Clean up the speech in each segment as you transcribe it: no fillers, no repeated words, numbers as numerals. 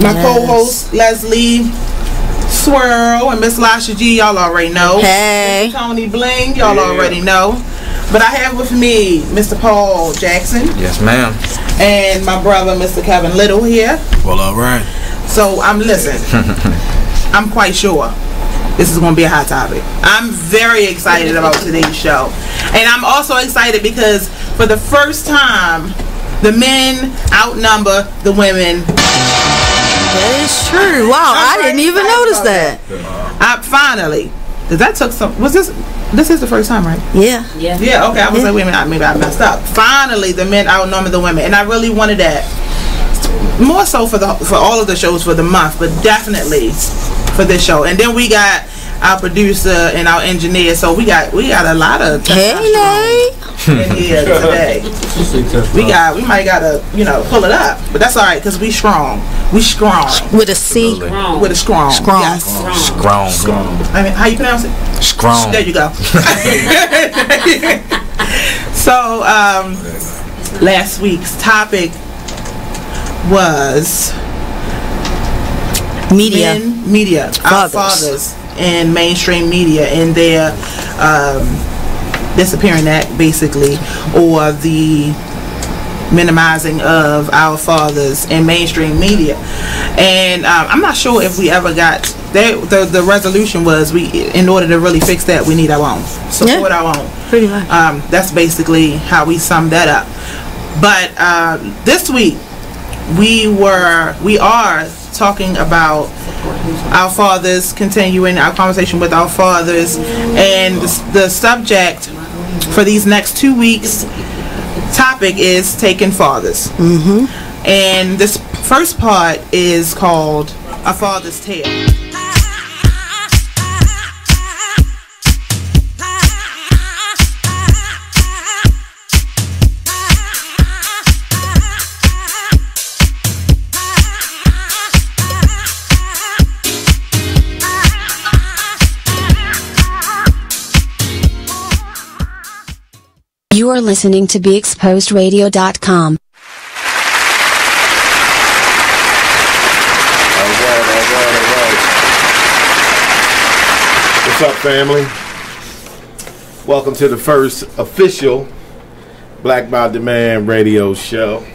My co-host Leslie Swirl and Miss Lasha G, y'all already know. Hey. Mr. Tony Bling, y'all already know. But I have with me Mr. Paul Jackson. Yes, ma'am. And my brother, Mr. Kevin Little here. Well, all right. So I'm quite sure this is going to be a hot topic. I'm very excited about today's show. And I'm also excited because for the first time, the men outnumber the women. That is true. Wow, I didn't even notice that. Finally. Because that took some... This is the first time, right? Yeah. Yeah, okay. I was like, wait a minute, maybe I messed up. Finally, the men outnumber the women. And I really wanted that. More so for all of the shows for the month, but definitely for this show. And then we got our producer and our engineer, so we got a lot of in here today. We might gotta pull it up, but that's all right because we strong with a C. With a strong. Yes. Strong. I mean, how you pronounce it? Strong. There you go. So last week's topic was media, our fathers in mainstream media and their disappearing act, basically, or the minimizing of our fathers in mainstream media. And I'm not sure if we ever got the resolution was in order to really fix that, we need our own, support our own. Pretty much. That's basically how we sum that up. But this week we are talking about our fathers, continuing our conversation with our fathers, and the subject for these next 2 weeks topic is taking fathers. And this first part is called A Father's Tale. You are listening to BeExposedRadio.com. What's up, family? Welcome to the first official Black by Demand radio show.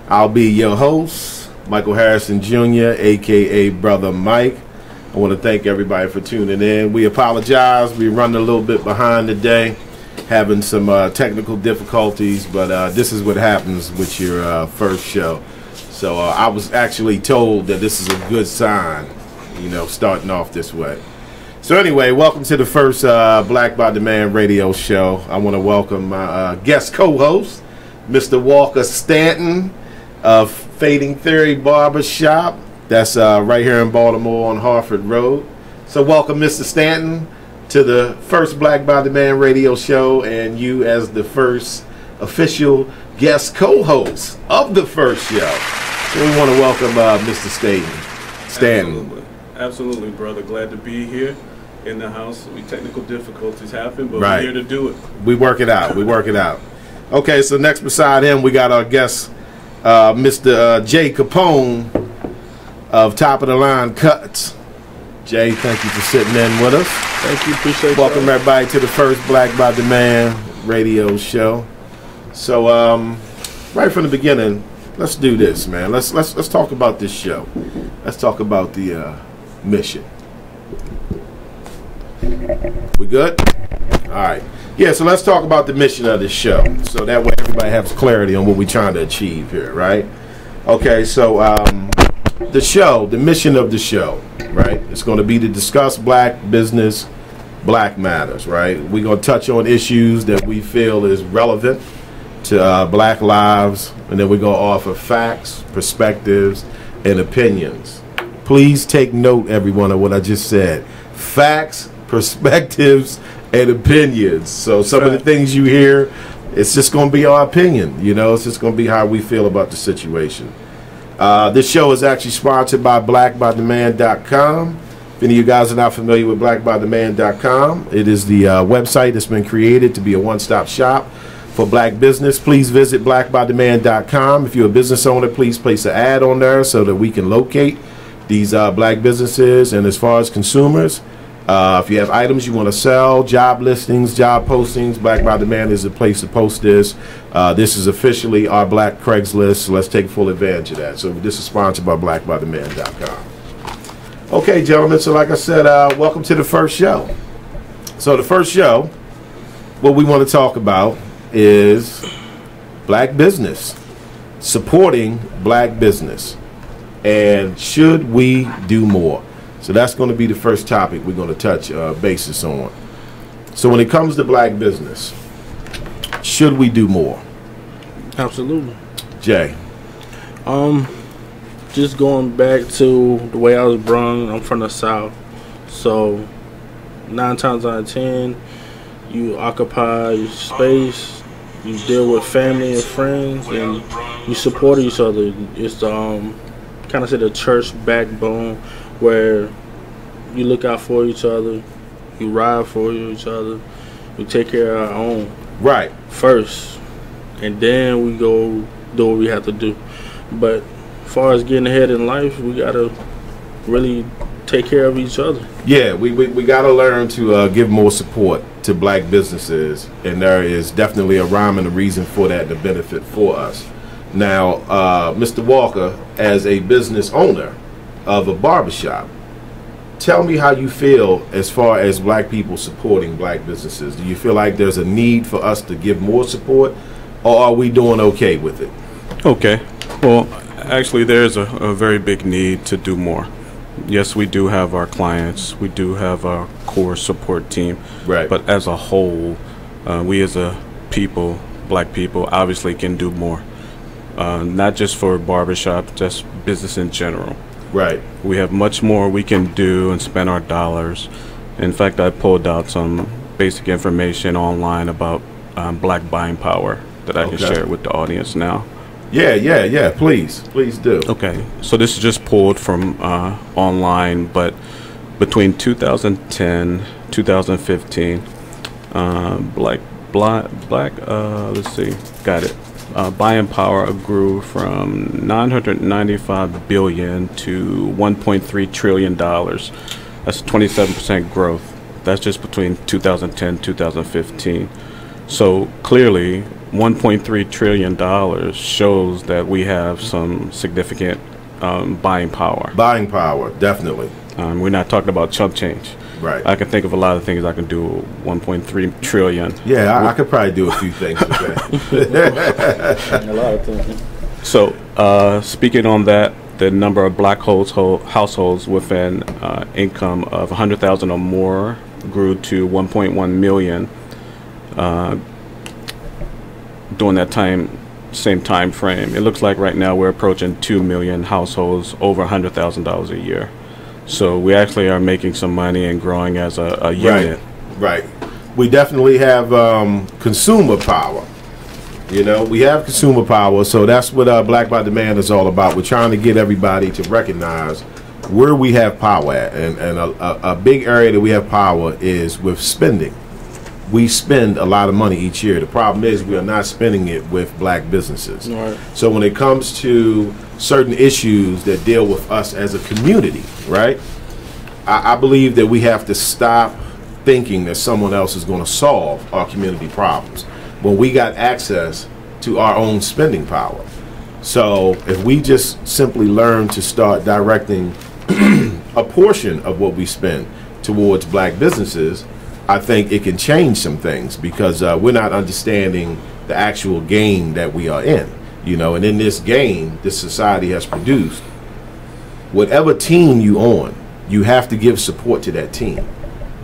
I'll be your host, Michael Harrison Jr., aka Brother Mike. I want to thank everybody for tuning in. We apologize. We run a little bit behind today, having some technical difficulties, but this is what happens with your first show. So I was actually told that this is a good sign, starting off this way. So anyway, welcome to the first Black by Demand radio show. I want to welcome my guest co-host, Mr. Walker Stanton of Fading Theory Barbershop. That's right here in Baltimore on Harford Road. So welcome, Mr. Stanton, to the first Black by Demand radio show, and you as the first official guest co-host of the first show. So we want to welcome Mr. Stanton. Absolutely, brother. Glad to be here in the house. Technical difficulties happen, but we're here to do it. We work it out. Okay, so next beside him, we got our guest, Mr. Jay Capone of Top of the Line Cuts. Jay, thank you for sitting in with us. Thank you. Appreciate it. Welcome everybody to the first Black by Demand radio show. So, right from the beginning, let's do this, man. Let's talk about this show. Let's talk about the mission. We good? All right. Yeah. So let's talk about the mission of this show, so that way everybody has clarity on what we're trying to achieve here, right? Okay. So, the mission of the show, right? It's going to be to discuss black business, black matters, right? We're going to touch on issues that we feel is relevant to black lives, and then we're going to offer facts, perspectives, and opinions. Please take note, everyone, of what I just said. Facts, perspectives, and opinions. So some of the things you hear, it's just going to be our opinion. It's just going to be how we feel about the situation. This show is actually sponsored by blackbydemand.com. If any of you guys are not familiar with blackbydemand.com, it is the website that's been created to be a one-stop shop for black business, please visit blackbydemand.com. If you're a business owner, please place an ad on there so that we can locate these black businesses. And as far as consumers, if you have items you want to sell, job listings, job postings, Black by Demand is the place to post this. This is officially our Black Craigslist, so let's take full advantage of that. So this is sponsored by blackbydemand.com. Okay, gentlemen, so like I said, welcome to the first show. So the first show, what we want to talk about is black business, supporting black business, and should we do more? So that's going to be the first topic we're going to touch basis on. So when it comes to black business, should we do more? Absolutely. Jay? Just going back to the way I was born, I'm from the South. So 9 times out of 10, you occupy your space, you deal with family and friends, and you support each other. It's kind of say the church backbone, where you look out for each other, you ride for each other, we take care of our own Right. first, and then we go do what we have to do. But as far as getting ahead in life, we gotta really take care of each other. Yeah, we got to learn to give more support to black businesses, and there is definitely a rhyme and a reason for that, the benefit for us. Now, Mr. Walker, as a business owner of a barbershop, tell me how you feel as far as black people supporting black businesses. Do you feel like there's a need for us to give more support, or are we doing okay with it? Okay. Well, actually, there's a very big need to do more. Yes, we do have our clients. We do have our core support team. Right. But as a whole, we as a people, black people, obviously can do more. Not just for barbershop, just business in general. Right. We have much more we can do and spend our dollars. In fact, I pulled out some basic information online about black buying power that I can share with the audience now. Yeah. Please do. Okay, so this is just pulled from online, but between 2010, 2015, let's see, got it. Buying power grew from $995 billion to $1.3 trillion. That's 27% growth. That's just between 2010, 2015. So clearly, $1.3 trillion shows that we have some significant buying power. Buying power, definitely. We're not talking about chump change. Right. I can think of a lot of things I can do with 1.3 trillion. Yeah, I could probably do a few things with that. A lot of things. So, speaking on that, the number of black households with an income of 100,000 or more grew to 1.1 million during that same time frame. It looks like right now we're approaching 2 million households over $100,000 a year. So we actually are making some money and growing as a unit. Right. We definitely have consumer power. You know, we have consumer power, so that's what Black by Demand is all about. We're trying to get everybody to recognize where we have power at, and a big area that we have power is with spending. We spend a lot of money each year. The problem is we are not spending it with black businesses. Right. So when it comes to certain issues that deal with us as a community, right, I believe that we have to stop thinking that someone else is going to solve our community problems when we got access to our own spending power. So if we just simply learn to start directing a portion of what we spend towards black businesses, I think it can change some things, because we're not understanding the actual game that we are in, you know. And in this game this society has produced, whatever team you on, you have to give support to that team.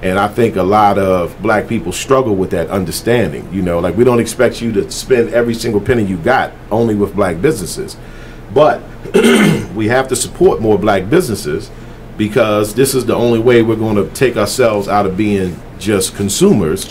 And I think a lot of black people struggle with that understanding. You know, like, we don't expect you to spend every single penny you got only with black businesses, but we have to support more black businesses, because this is the only way we're going to take ourselves out of being just consumers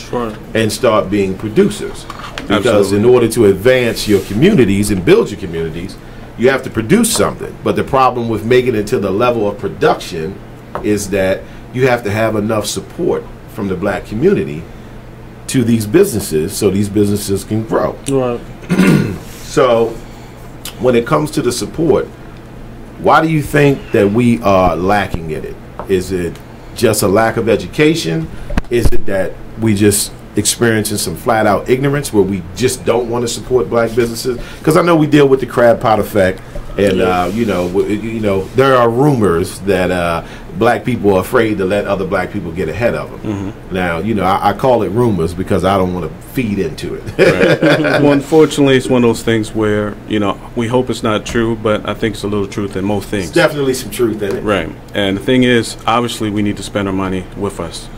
and start being producers. Because in order to advance your communities and build your communities, you have to produce something. But the problem with making it to the level of production is that you have to have enough support from the black community to these businesses so these businesses can grow. Right. So when it comes to the support, why do you think that we are lacking in it? Is it just a lack of education? Is it that we just experiencing some flat out ignorance where we just don't want to support black businesses? Because I know we deal with the crab pot effect, and you know, there are rumors that black people are afraid to let other black people get ahead of them. Mm-hmm. Now, you know, I call it rumors because I don't want to feed into it. Right. Well, unfortunately, it's one of those things where, you know, we hope it's not true, but I think it's a little truth in most things. There's definitely some truth in it. Right. And the thing is, obviously, we need to spend our money with us.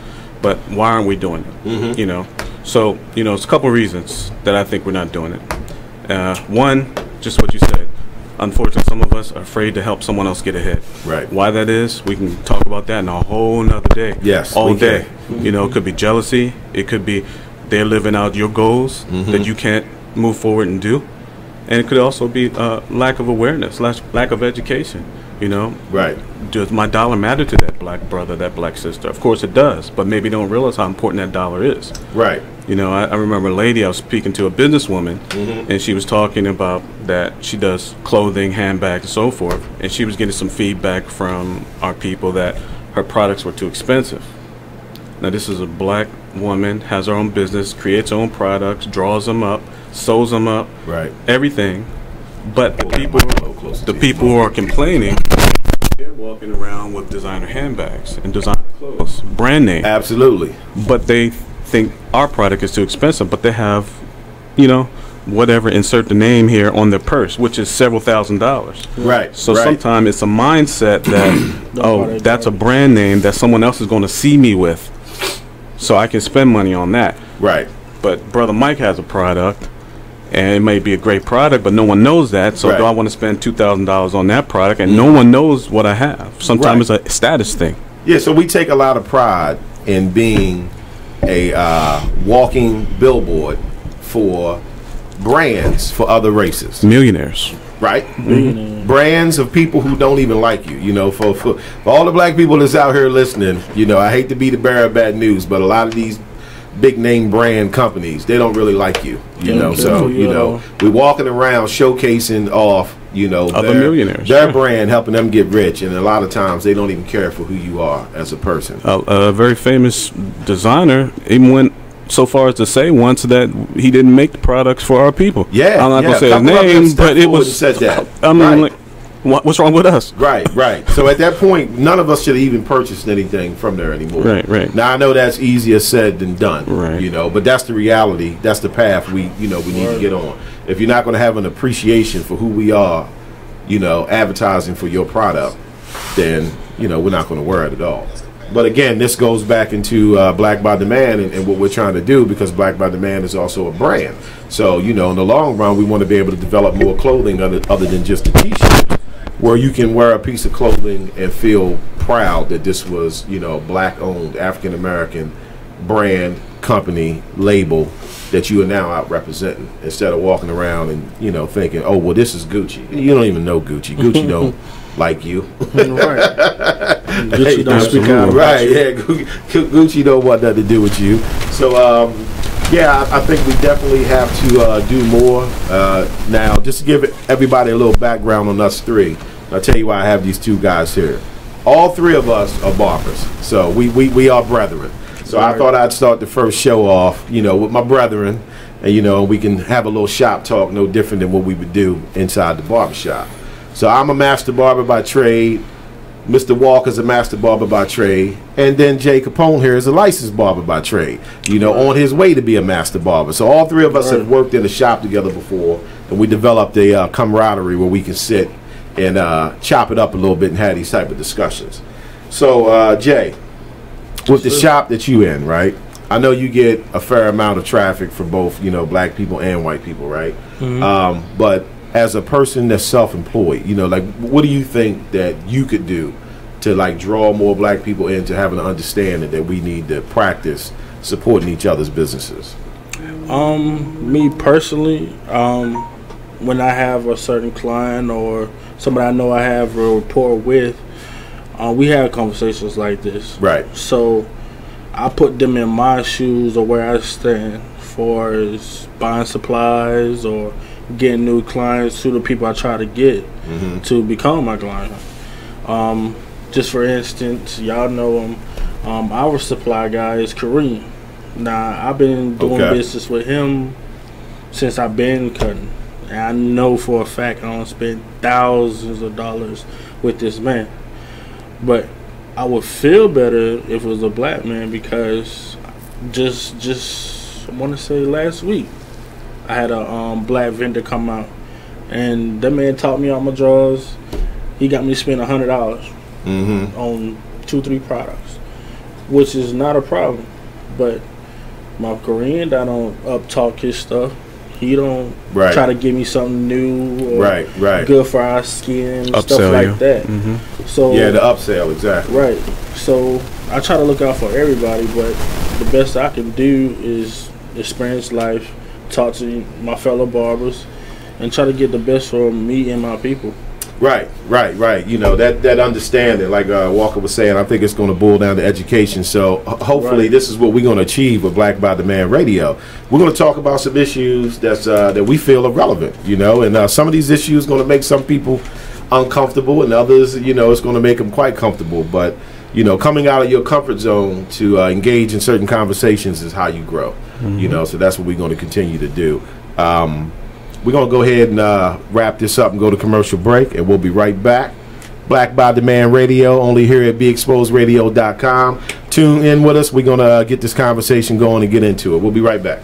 But why aren't we doing it? Mm-hmm. You know, so, you know, it's a couple of reasons that I think we're not doing it. One, just what you said. Unfortunately, some of us are afraid to help someone else get ahead. Right. Why that is, we can talk about that in a whole nother day. Yes. All day. You know, it could be jealousy. It could be they're living out your goals that you can't move forward and do. And it could also be lack of awareness, lack of education. You know, right? Does my dollar matter to that black brother, that black sister? Of course it does, but maybe don't realize how important that dollar is. Right. You know, I remember a lady, I was speaking to a businesswoman, and she was talking about that she does clothing, handbags, and so forth, and she was getting some feedback from our people that her products were too expensive. Now, this is a black woman, has her own business, creates her own products, draws them up, sews them up, right? Everything. But the people who are complaining, they're walking around with designer handbags and designer clothes, brand name. Absolutely. But they think our product is too expensive, but they have, you know, whatever, insert the name here on their purse, which is several $1,000s. Right. So sometimes it's a mindset that, oh, that's a brand name that someone else is going to see me with, so I can spend money on that. Right. But Brother Mike has a product, and it may be a great product, but no one knows that. So do I want to spend $2,000 on that product, and no one knows what I have? Sometimes it's a status thing. Yeah, so we take a lot of pride in being a walking billboard for brands for other races. Millionaires. Right? Mm-hmm. Brands of people who don't even like you. You know, for all the black people that's out here listening, you know, I hate to be the bearer of bad news, but a lot of these big name brand companies, they don't really like you, you know. So, you know, we're walking around showcasing off, you know, other millionaires, their brand, helping them get rich, and a lot of times they don't even care for who you are as a person. A very famous designer even went so far as to say once that he didn't make products for our people. Yeah, I'm not gonna say his name, but it was said that. I mean, like, what's wrong with us? Right. So at that point, none of us should have even purchased anything from there anymore. Right. Now I know that's easier said than done. Right. You know, but that's the reality. That's the path we need to get on. If you're not going to have an appreciation for who we are, you know, advertising for your product, then, you know, we're not going to wear it at all. But again, this goes back into Black by Demand and what we're trying to do, because Black by Demand is also a brand. So, you know, in the long run, we want to be able to develop more clothing other than just a T-shirt, where you can wear a piece of clothing and feel proud that this was, you know, black-owned, African-American brand, company, label that you are now out representing, instead of walking around and, you know, thinking, oh, well, this is Gucci. You don't even know Gucci. Gucci don't like you. Right. Gucci don't speak out. Right, yeah. Gucci don't want nothing to do with you. So, yeah, I think we definitely have to do more. Now, just to give everybody a little background on us three, I'll tell you why I have these two guys here. All three of us are barbers, so we are brethren. So I thought I'd start the first show off, you know, with my brethren, and, you know, we can have a little shop talk, no different than what we would do inside the barbershop. So I'm a master barber by trade. Mr. Walker's a master barber by trade, and then Jay Capone here is a licensed barber by trade, you know, on his way to be a master barber. So all three of us have worked in a shop together before, and we developed a camaraderie where we can sit and chop it up a little bit and have these type of discussions. So, Jay, with the shop that you in, right, I know you get a fair amount of traffic for both, you know, black people and white people, right? Mm-hmm. But as a person that's self-employed, you know, like, what do you think that you could do to, like, draw more black people into having an understanding that we need to practice supporting each other's businesses? Me personally, when I have a certain client or somebody I know I have a rapport with, we have conversations like this. Right. So I put them in my shoes or where I stand for as buying supplies or getting new clients to the people I try to get to become my client. Just for instance, y'all know him. Our supply guy is Kareem. Now, I've been doing business with him since I've been cutting. And I know for a fact I don't spend thousands of dollars with this man. But I would feel better if it was a black man because just I want to say last week, I had a black vendor come out. And that man taught me all my draws. He got me to spend $100 on 2-3 products, which is not a problem. But my Korean, I don't up-talk his stuff. He don't try to give me something new or good for our skin and stuff like that. So yeah, the upsell, exactly. Right. So I try to look out for everybody, but the best I can do is experience life, talk to my fellow barbers, and try to get the best for me and my people. Right. You know, that understanding, like Walker was saying, I think it's going to boil down to education. So hopefully this is what we're going to achieve with Black by Demand Radio. We're going to talk about some issues that we feel are relevant, you know, and some of these issues going to make some people uncomfortable and others, you know, it's going to make them quite comfortable. But, you know, coming out of your comfort zone to engage in certain conversations is how you grow, you know, so that's what we're going to continue to do. We're going to go ahead and wrap this up and go to commercial break, and we'll be right back. Black by Demand Radio, only here at BeExposedRadio.com. Tune in with us. We're going to get this conversation going and get into it. We'll be right back.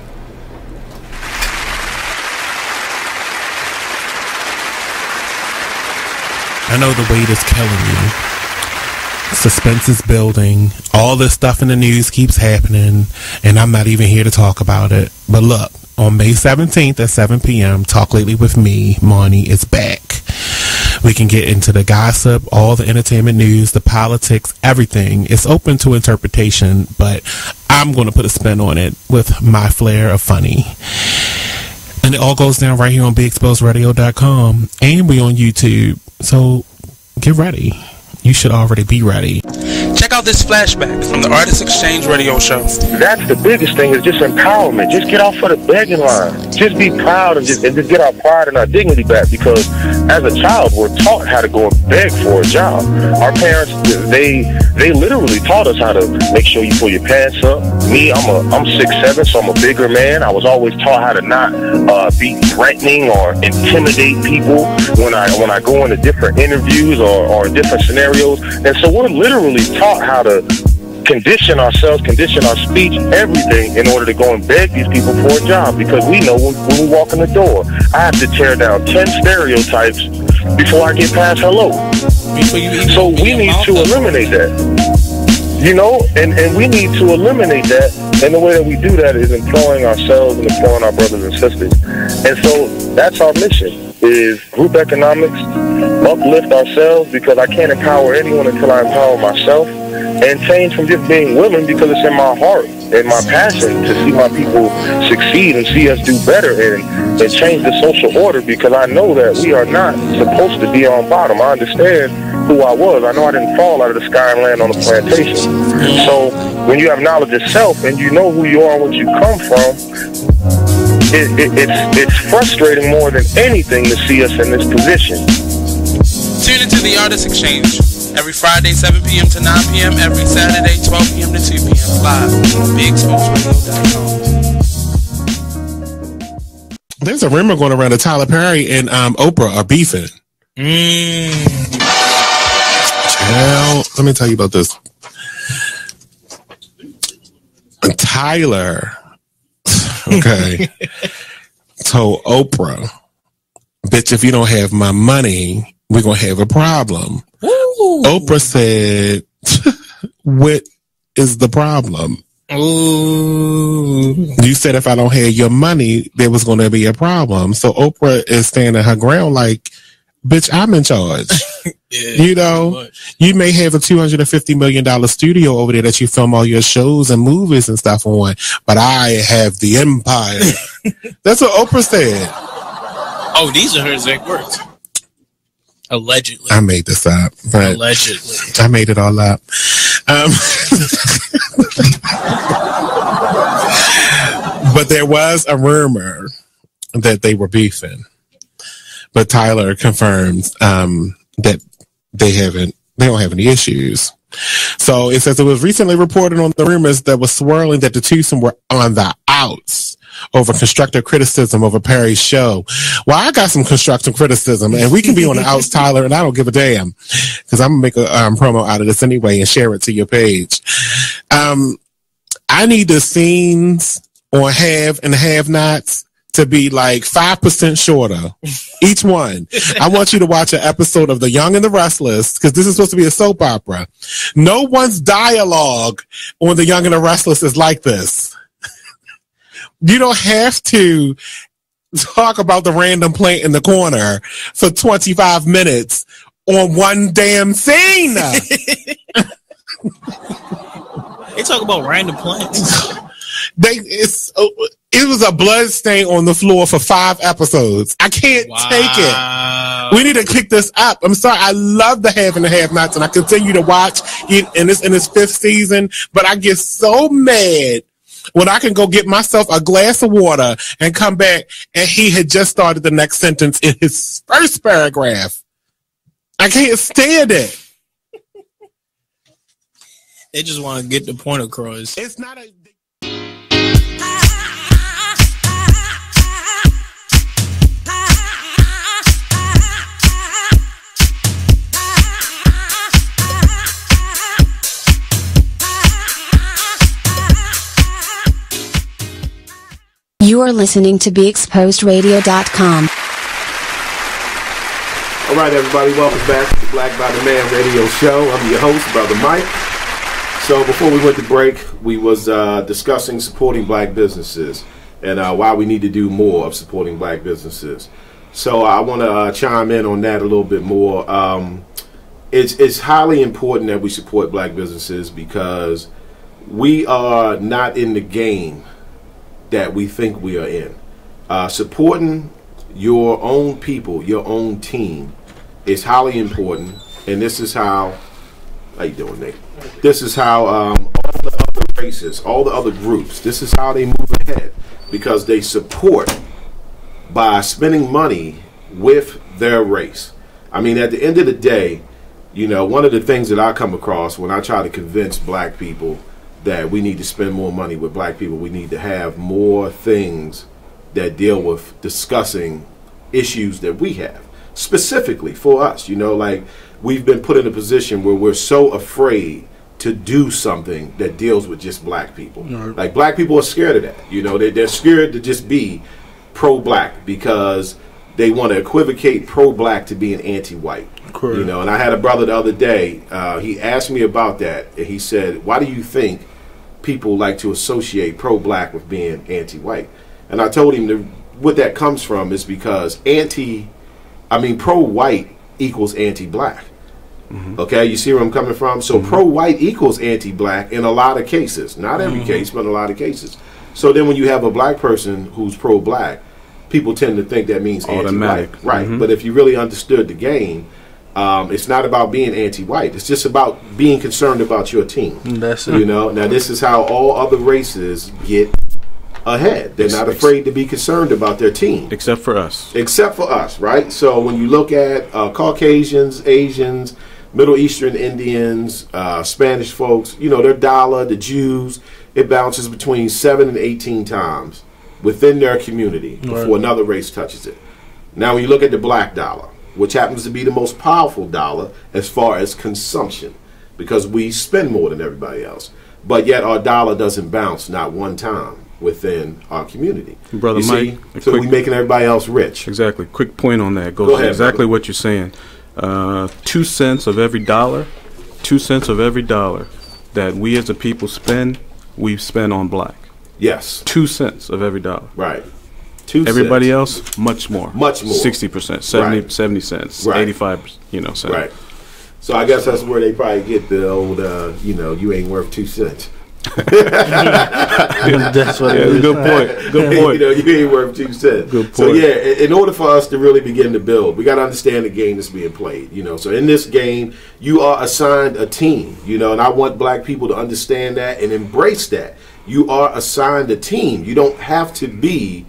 I know the weight is killing you. Suspense is building. All this stuff in the news keeps happening, and I'm not even here to talk about it. But look, on May 17th at 7 p.m., Talk Lately with me, Marnie, is back. We can get into the gossip, all the entertainment news, the politics, everything. It's open to interpretation, but I'm going to put a spin on it with my flair of funny. And it all goes down right here on BeExposedRadio.com, and we on YouTube. So get ready. You should already be ready. Check out this flashback from the Artist Exchange radio show. That's the biggest thing, is just empowerment. Just get off of the begging line. Just be proud and just get our pride and our dignity back, because as a child, we're taught how to go and beg for a job. Our parents, they literally taught us how to make sure you pull your pants up. Me, I'm 6'7", so I'm a bigger man. I was always taught how to not be threatening or intimidate people when I go into different interviews or different scenarios. And so we're literally taught how to condition ourselves, condition our speech, everything, in order to go and beg these people for a job, because we know when we walk in the door, I have to tear down 10 stereotypes before I get past hello. So we need to eliminate that. You know, and we need to eliminate that, and the way that we do that is employing ourselves and employing our brothers and sisters. And so that's our mission, is group economics, uplift ourselves, because I can't empower anyone until I empower myself, and change from just being willing, because it's in my heart and my passion to see my people succeed and see us do better and change the social order, because I know that we are not supposed to be on bottom. I understand who I was. I know I didn't fall out of the sky and land on a plantation. So when you have knowledge of self and you know who you are and what you come from, it's frustrating more than anything to see us in this position. Tune into the Artist Exchange every Friday, 7 p.m. to 9 p.m., every Saturday, 12 p.m. to 2 p.m. live on BeExposedRadio.com. There's a rumor going around that Tyler Perry and Oprah are beefing. Well, let me tell you about this. Tyler, okay, told Oprah, bitch, if you don't have my money, we're going to have a problem. Ooh. Oprah said, what is the problem? Ooh. You said if I don't have your money, there was going to be a problem. So Oprah is standing her ground like, bitch, I'm in charge. Yeah, you know, you may have a $250 million studio over there that you film all your shows and movies and stuff on, but I have the empire. That's what Oprah said. Oh, these are her exact words. Allegedly. I made this up. But allegedly. I made it all up. But there was a rumor that they were beefing. But Tyler confirms that they don't have any issues. So it says it was recently reported on the rumors that was swirling that the twosome were on the outs over constructive criticism over Perry's show. Well, I got some constructive criticism, and we can be on the outs, Tyler, and I don't give a damn, because I'm going to make a promo out of this anyway and share it to your page. I need the scenes on have and have-nots to be like 5% shorter, each one. I want you to watch an episode of The Young and the Restless, because this is supposed to be a soap opera. No one's dialogue on The Young and the Restless is like this. You don't have to talk about the random plant in the corner for 25 minutes on one damn scene. They talk about random plants. It was a blood stain on the floor for 5 episodes. I can't take it. We need to pick this up. I'm sorry. I love the Have and the Have-Nots, and I continue to watch it in its 5th season, but I get so mad when I can go get myself a glass of water and come back and he had just started the next sentence in his first paragraph. I can't stand it. They just want to get the point across. It's not a... You are listening to BeExposedRadio.com. All right, everybody, welcome back to the Black by the Man radio show. I'm your host, Brother Mike. So before we went to break, we was discussing supporting black businesses and why we need to do more of supporting black businesses. So I want to chime in on that a little bit more. It's highly important that we support black businesses because we are not in the game that we think we are in. Supporting your own people, your own team is highly important, and this is how you doing, Nate? This is how all the other races, all the other groups, this is how they move ahead, because they support by spending money with their race. I mean, at the end of the day, you know, one of the things that I come across when I try to convince black people that we need to spend more money with black people, we need to have more things that deal with discussing issues that we have, specifically for us. You know, like, we've been put in a position where we're so afraid to do something that deals with just black people. Like, black people are scared of that. You know, they're scared to just be pro-black because they want to equivocate pro-black to being anti-white. Correct. You know, and I had a brother the other day, he asked me about that, and he said, why do you think people like to associate pro-black with being anti-white? And I told him what that comes from is because pro-white equals anti-black. Mm-hmm. Okay, you see where I'm coming from? So pro-white equals anti-black in a lot of cases. Not every case, but in a lot of cases. So then when you have a black person who's pro-black, people tend to think that means anti-white. Right, but if you really understood the game, it's not about being anti-white. It's just about being concerned about your team. That's it. You know, now this is how all other races get ahead. They're not afraid to be concerned about their team. Except for us. Except for us, right? So when you look at Caucasians, Asians, Middle Eastern Indians, Spanish folks, you know, their dollar, the Jews, it bounces between 7 and 18 times within their community before another race touches it. Now when you look at the black dollar, which happens to be the most powerful dollar as far as consumption, because we spend more than everybody else, but yet our dollar doesn't bounce not one time within our community. Brother you Mike, so we're making everybody else rich. Exactly. Quick point on that. Go ahead, exactly brother. What you're saying. 2 cents of every dollar, 2 cents of every dollar that we as a people spend, we spend on black. Yes. 2 cents of every dollar. Right. Everybody else, much more. Much more. 60%, 70 cents, 85%, cents. Right. So I guess that's where they probably get the old, you ain't worth 2 cents. That's what it is. Good point. Good point. You ain't worth 2 cents. Good point. So yeah, in order for us to really begin to build, we got to understand the game that's being played. So in this game, you are assigned a team. And I want black people to understand that and embrace that. You are assigned a team. You don't have to be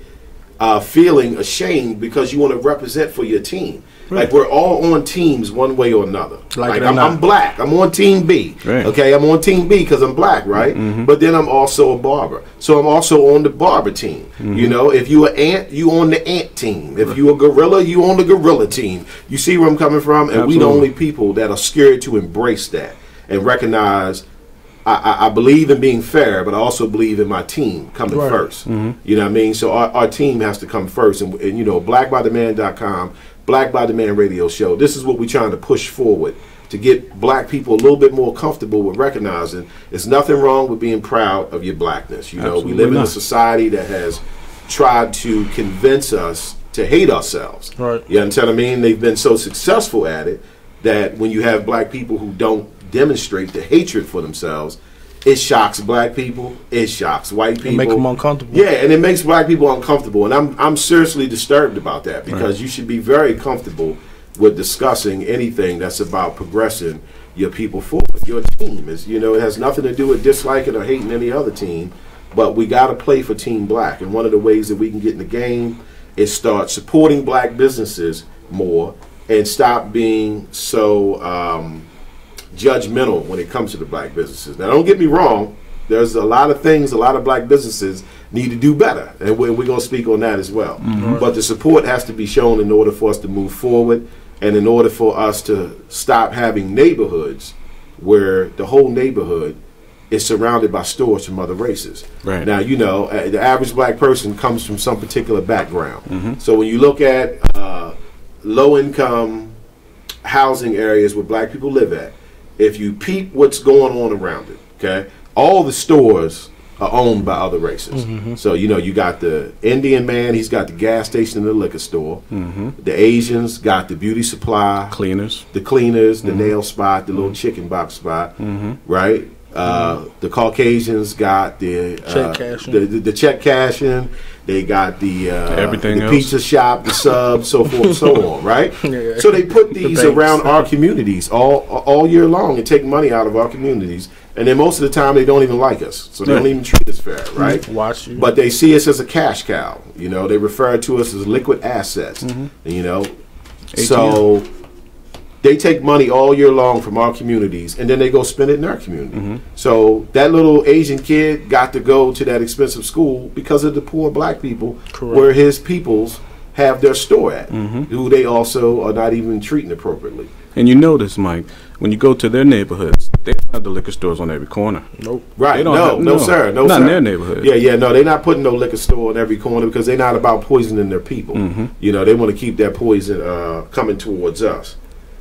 feeling ashamed because you want to represent for your team. Right. Like we're all on teams one way or another. Like I'm black. I'm on team B. Right. Okay, I'm on team B because I'm black, right? Mm-hmm. But then I'm also a barber. So I'm also on the barber team. Mm-hmm. If you an ant, you on the ant team. If you a gorilla, you on the gorilla team. You see where I'm coming from? And we the only people that are scared to embrace that and recognize I believe in being fair, but I also believe in my team coming first. Mm-hmm. You know what I mean? So our team has to come first. And blackbytheman.com, Black by the Man Radio Show. This is what we're trying to push forward to get black people a little bit more comfortable with recognizing there's nothing wrong with being proud of your blackness. We live in a society that has tried to convince us to hate ourselves. Right. You understand what I mean? They've been so successful at it that when you have black people who don't demonstrate the hatred for themselves, it shocks black people, it shocks white people. It makes them uncomfortable. Yeah, and it makes black people uncomfortable. And I'm seriously disturbed about that because you should be very comfortable with discussing anything that's about progressing your people forward. Your team is, it has nothing to do with disliking or hating any other team, but we got to play for Team Black. And one of the ways that we can get in the game is start supporting black businesses more and stop being so judgmental when it comes to the black businesses. Now, don't get me wrong. There's a lot of things a lot of black businesses need to do better, and we're going to speak on that as well. Mm-hmm. But the support has to be shown in order for us to move forward and in order for us to stop having neighborhoods where the whole neighborhood is surrounded by stores from other races. Right. Now, the average black person comes from some particular background. Mm-hmm. So when you look at low-income housing areas where black people live at, if you peep what's going on around it, okay, all the stores are owned by other races. Mm-hmm. So, you got the Indian man, he's got the gas station and the liquor store. Mm-hmm. The Asians got the beauty supply. The cleaners, the nail spot, the little chicken box spot, right? The Caucasians got the check cashing. They got the pizza shop, the sub, so forth and so on, right? Yeah. So they put these around our communities all year long and take money out of our communities. And then most of the time they don't even like us. So they don't even treat us fair, right? Watch you. But they see us as a cash cow. They refer to us as liquid assets. So they take money all year long from our communities, and then they go spend it in their community. Mm-hmm. So that little Asian kid got to go to that expensive school because of the poor black people, where his peoples have their store at, who they also are not even treating appropriately. And you notice, Mike, when you go to their neighborhoods, they don't have the liquor stores on every corner. Nope. Right. No, sir. Not in their neighborhood. Yeah. No, they're not putting no liquor store on every corner because they're not about poisoning their people. Mm-hmm. They want to keep that poison coming towards us.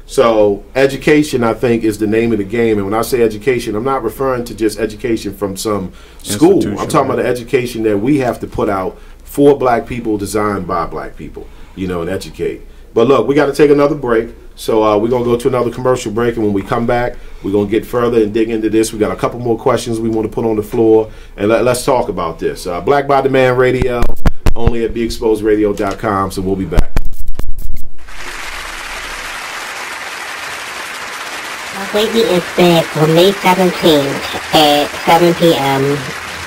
So education, I think, is the name of the game. And when I say education, I'm not referring to just education from some school. I'm talking about the education that we have to put out for black people, designed by black people, and educate. But look, we got to take another break. So we're going to go to another commercial break. And when we come back, we're going to get further and dig into this. We got a couple more questions we want to put on the floor. And let's talk about this. Black by the Man Radio, only at BeExposedRadio.com. So we'll be back. Completely is set for May 17th at 7 p.m.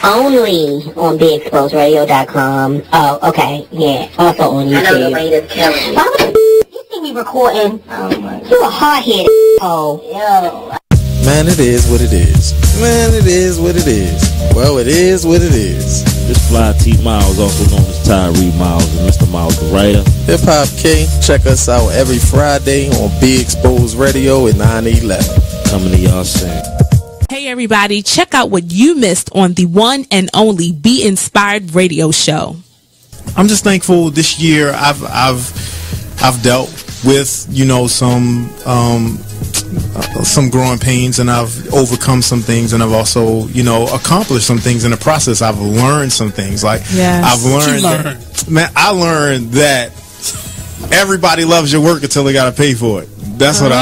only on BeExposedRadio.com. Oh, okay, yeah. Also on YouTube. I know the latest killing. Why would you see me recording? Oh my God. You a hard-headed asshole. Yo. Man, it is what it is. Man, it is what it is. Well, it is what it is. This fly T Miles, also known as Tyree Miles, and Mr. Miles the writer. Hip Hop King, check us out every Friday on Be Exposed Radio at 9/11. Coming to y'all soon. Hey everybody, check out what you missed on the one and only Be Inspired Radio Show. I'm just thankful this year I've dealt with, some growing pains, and I've overcome some things, and I've also, accomplished some things in the process. I've learned some things. I learned that everybody loves your work until they got to pay for it. That's what I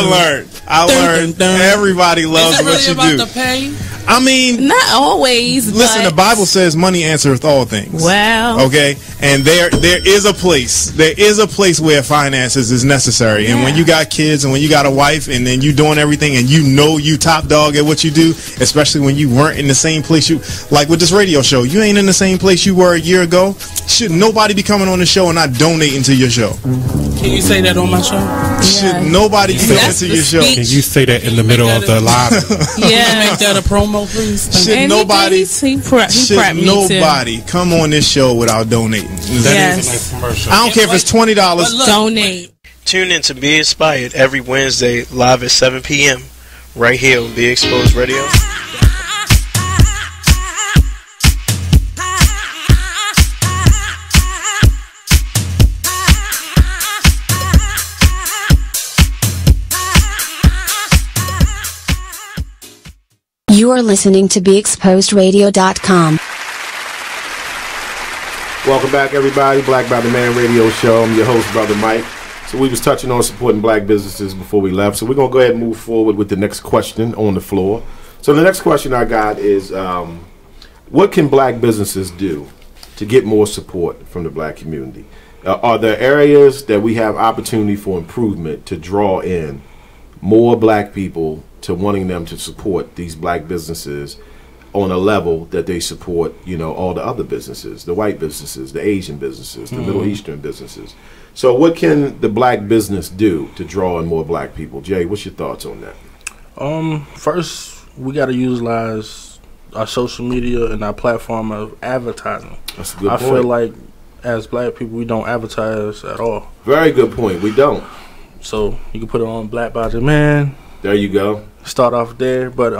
learned. I learned everybody loves Is it really what you about do. the pay? I mean, not always. Listen, but the Bible says money answereth all things. Well, okay, and there is a place. There is a place where finances is necessary, and when you got kids and when you got a wife, and then you doing everything, and you know you top dog at what you do, especially when you weren't in the same place you like with this radio show. You ain't in the same place you were a year ago. Should nobody be coming on the show and not donating to your show? Can you say that on my show? Should nobody be coming to your show? Can you say that in the middle of the live? Yeah, make that a promo, please. Should nobody Should come on this show without donating? Yes. I don't care if it's $20. Donate. Tune in to Be Inspired every Wednesday live at 7 p.m. right here on Be Exposed Radio. You are listening to BeExposedRadio.com. Welcome back, everybody. Black by the Man Radio Show. I'm your host, Brother Mike. So we was touching on supporting black businesses before we left. So we're going to go ahead and move forward with the next question on the floor. So the next question I got is, what can black businesses do to get more support from the black community? Are there areas that we have opportunity for improvement to draw in more black people to wanting them to support these black businesses on a level that they support, all the other businesses, the white businesses, the Asian businesses, the Middle Eastern businesses? So what can the black business do to draw in more black people? Jay, what's your thoughts on that? First, we got to utilize our social media and our platform of advertising. That's a good point. I feel like as black people, we don't advertise at all. Very good point. We don't. So you can put it on Black by the Man. There you go. Start off there, but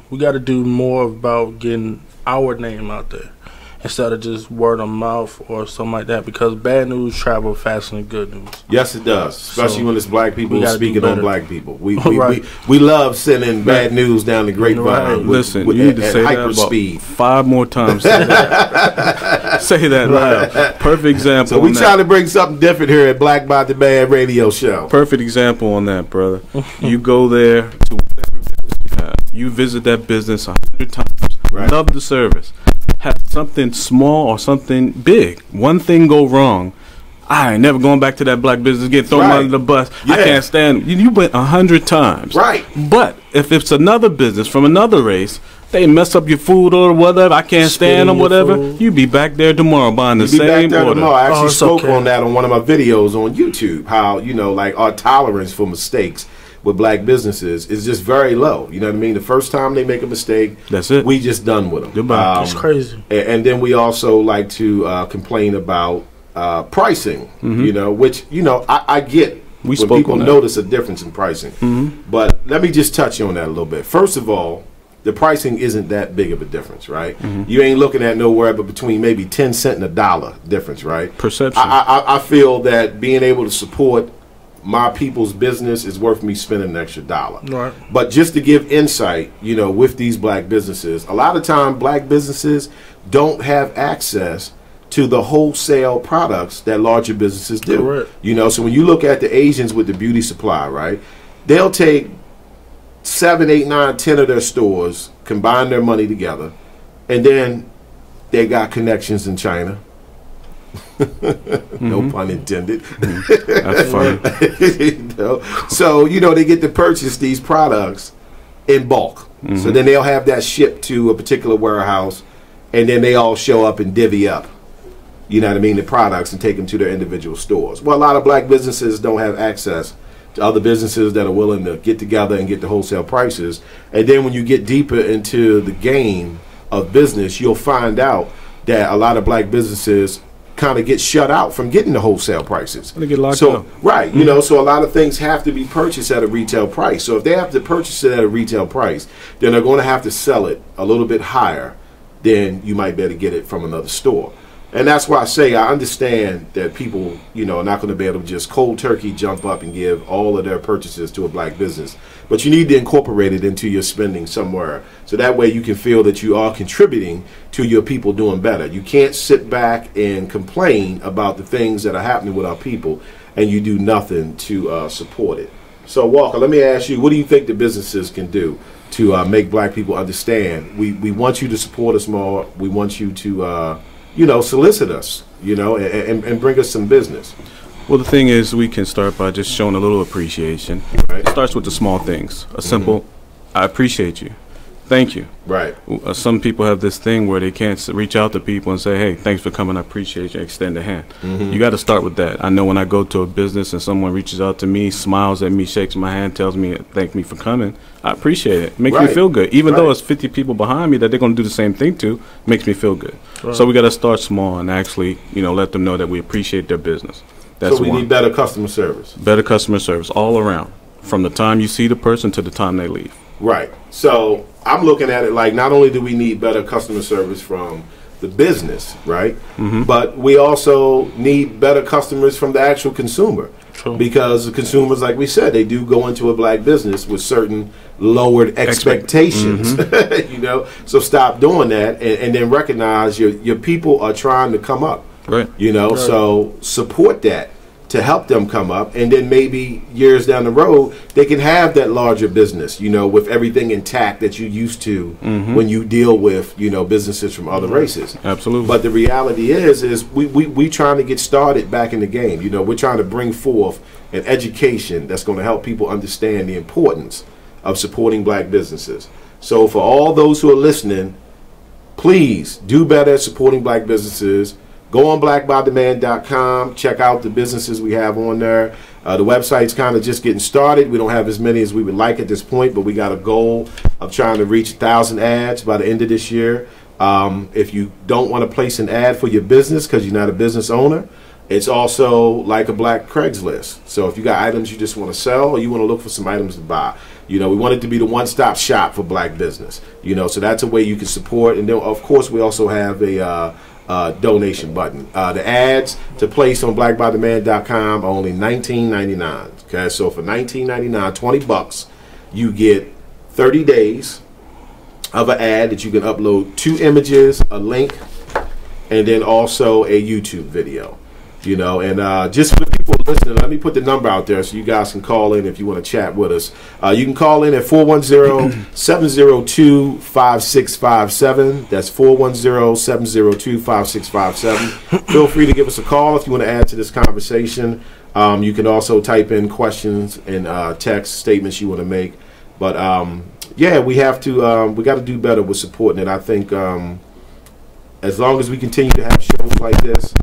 we got to do more about getting our name out there instead of just word of mouth or something like that, because bad news travels faster than good news. Yes, it does, especially when it's black people speaking on black people. We Right. we love sending bad news down the grapevine. Listen, you need to say that about 5 more times. Say that loud. Perfect example. So we on trying that. to bring something different here at Black by the Man Radio Show. Perfect example on that, brother. You go there to whatever business you have. You visit that business 100 times. Right. Love the service. Have something small or something big. One thing go wrong. I ain't never going back to that black business. Get thrown under the bus. Yeah. I can't stand. You went 100 times. Right. But if it's another business from another race, they mess up your food or whatever. I can't stand them, whatever. You be back there tomorrow buying the Be back same there order. tomorrow. I actually spoke on that on one of my videos on YouTube. How like our tolerance for mistakes with black businesses is just very low. You know what I mean? The first time they make a mistake, that's it. We just done with them. Goodbye. It's crazy. And then we also like to complain about pricing. Which I get. We when spoke people on that. notice a difference in pricing. But let me just touch on that a little bit. First of all, the pricing isn't that big of a difference, right? You ain't looking at nowhere but between maybe 10 cents and $1 difference, right? Perception. I feel that being able to support my people's business is worth me spending an extra $1. Right. But just to give insight, with these black businesses, a lot of time black businesses don't have access to the wholesale products that larger businesses do. Correct. So when you look at the Asians with the beauty supply, right, they'll take 7, 8, 9, 10 of their stores, combine their money together, and then they got connections in China. No pun intended. That's funny. So they get to purchase these products in bulk. So then they'll have that shipped to a particular warehouse, and then they all show up and divvy up, the products and take them to their individual stores. Well, a lot of black businesses don't have access to other businesses that are willing to get together and get the wholesale prices. And then when you get deeper into the game of business, you'll find out that a lot of black businesses kind of get shut out from getting the wholesale prices. They get locked so up. Right, so a lot of things have to be purchased at a retail price. So if they have to purchase it at a retail price, then they're going to have to sell it a little bit higher than you might be able to get it from another store. And that's why I say I understand that people, are not going to be able to just cold turkey jump up and give all of their purchases to a black business. But you need to incorporate it into your spending somewhere. So that way you can feel that you are contributing to your people doing better. You can't sit back and complain about the things that are happening with our people and you do nothing to support it. So Walker, let me ask you, what do you think the businesses can do to make black people understand? We want you to support us more. We want you to, solicit us, and bring us some business. Well, the thing is, we can start by just showing a little appreciation. Right. It starts with the small things. A simple, I appreciate you. Thank you. Right. Some people have this thing where they can't reach out to people and say, hey, thanks for coming. I appreciate you. Extend a hand. You got to start with that. I know when I go to a business and someone reaches out to me, smiles at me, shakes my hand, tells me, thank me for coming, I appreciate it. It makes me feel good. Even though it's 50 people behind me that they're going to do the same thing to, makes me feel good. Right. So we got to start small and actually, let them know that we appreciate their business. That's so we need better customer service. Better customer service all around, from the time you see the person to the time they leave. Right. So I'm looking at it like not only do we need better customer service from the business, right, but we also need better customers from the actual consumer. True. Because the consumers, like we said, they do go into a black business with certain lowered expectations, So stop doing that and then recognize your people are trying to come up. Right. So support that to help them come up, and then maybe years down the road they can have that larger business, with everything intact that you used to when you deal with, businesses from other races. Absolutely. But the reality is we trying to get started back in the game. We're trying to bring forth an education that's going to help people understand the importance of supporting black businesses. So for all those who are listening, please do better at supporting black businesses. Go on blackbydemand.com. Check out the businesses we have on there. The website's kind of just getting started. We don't have as many as we would like at this point, but we got a goal of trying to reach 1,000 ads by the end of this year. If you don't want to place an ad for your business because you're not a business owner, it's also like a black Craigslist. So if you got items you just want to sell or you want to look for some items to buy, we want it to be the one-stop shop for black business. So that's a way you can support. And then, of course, we also have a donation button. The ads to place on blackbydemand.com are only $19.99. Okay, so for $19.99, $20, you get 30 days of an ad that you can upload 2 images, a link, and then also a YouTube video. And just for the people listening, let me put the number out there so you guys can call in if you want to chat with us. You can call in at 410-702-5657. That's 410-702-5657. Feel free to give us a call if you want to add to this conversation. You can also type in questions and text statements you want to make. But we have to. We got to do better with supporting it. I think as long as we continue to have shows like this,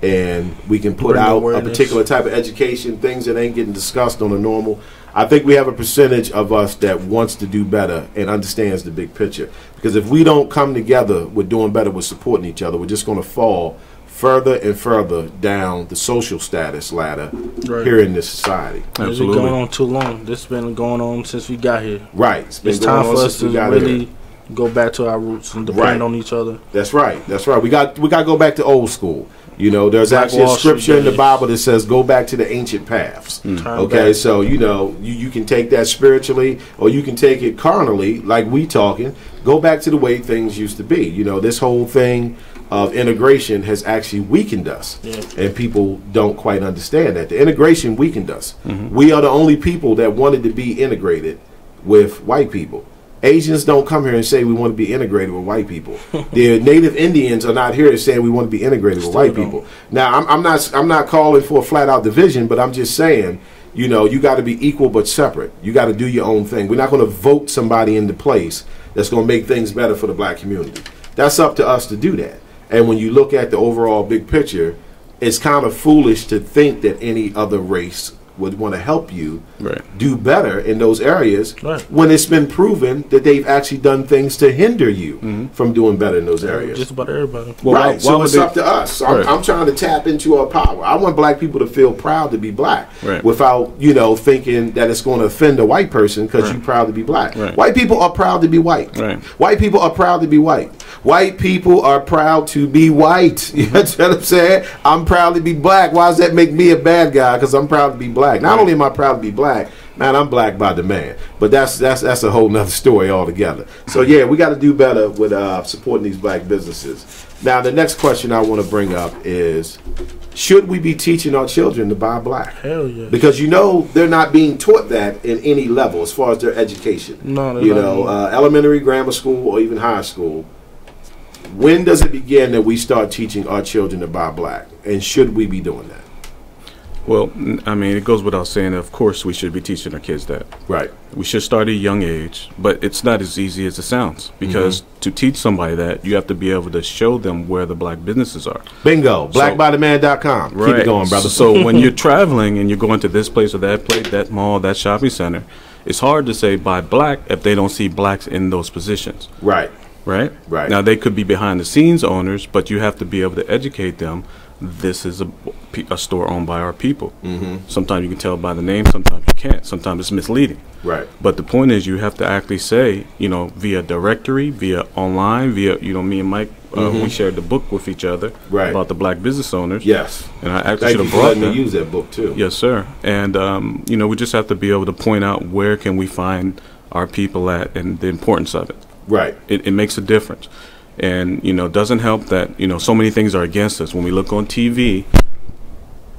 and we can put out a particular type of education, things that ain't getting discussed on a normal, I think we have a percentage of us that wants to do better and understands the big picture. Because if we don't come together with doing better with supporting each other, we're just going to fall further and further down the social status ladder here in this society. It's been going on too long. This has been going on since we got here. Right. It's time for us to really go back to our roots and depend on each other. That's right. That's right. We got to go back to old school. There's actually a scripture in the Bible that says go back to the ancient paths. Okay, so you can take that spiritually or you can take it carnally, like we talking. Go back to the way things used to be. This whole thing of integration has actually weakened us, and people don't quite understand that. The integration weakened us. We are the only people that wanted to be integrated with white people. Asians don't come here and say we want to be integrated with white people. The Native Indians are not here saying we want to be integrated with white people. Now, I'm not calling for a flat out division, but I'm just saying, you got to be equal but separate. You got to do your own thing. We're not going to vote somebody into place that's going to make things better for the black community. That's up to us to do that. And when you look at the overall big picture, it's kind of foolish to think that any other race would want to help you do better in those areas when it's been proven that they've actually done things to hinder you from doing better in those areas. Just about everybody. Well, so it's up to us. I'm trying to tap into our power. I want black people to feel proud to be black without, thinking that it's going to offend a white person because you're proud to be black. White people are proud to be white. White people are proud to be white. White people are proud to be white. You know what I'm saying? I'm proud to be black. Why does that make me a bad guy? Because I'm proud to be black. Not only am I proud to be black, man, I'm black by demand. But that's a whole nother story altogether. So yeah, we got to do better with supporting these black businesses. Now, the next question I want to bring up is, should we be teaching our children to buy black? Hell yeah. Because they're not being taught that in any level as far as their education. No, Elementary, grammar school, or even high school. When does it begin that we start teaching our children to buy black? And should we be doing that? Well, I mean, it goes without saying, of course, we should be teaching our kids that. Right. We should start at a young age, but it's not as easy as it sounds, because to teach somebody that, you have to be able to show them where the black businesses are. Bingo. Blackbythemand.com. Right. Keep it going, brother. So when you're traveling and you're going to this place or that place, that mall, that shopping center, it's hard to say buy black if they don't see blacks in those positions. Right. Right? Right. Now, they could be behind the scenes owners, but you have to be able to educate them. This is a store owned by our people. Sometimes you can tell by the name, sometimes you can't. Sometimes it's misleading. Right. But the point is, you have to actually say, via directory, via online, via, me and Mike, we shared the book with each other about the black business owners. Yes. And I actually should have brought letting me use that book too. Yes, sir. And, we just have to be able to point out where can we find our people at and the importance of it. Right. It makes a difference. And, it doesn't help that, so many things are against us. When we look on TV,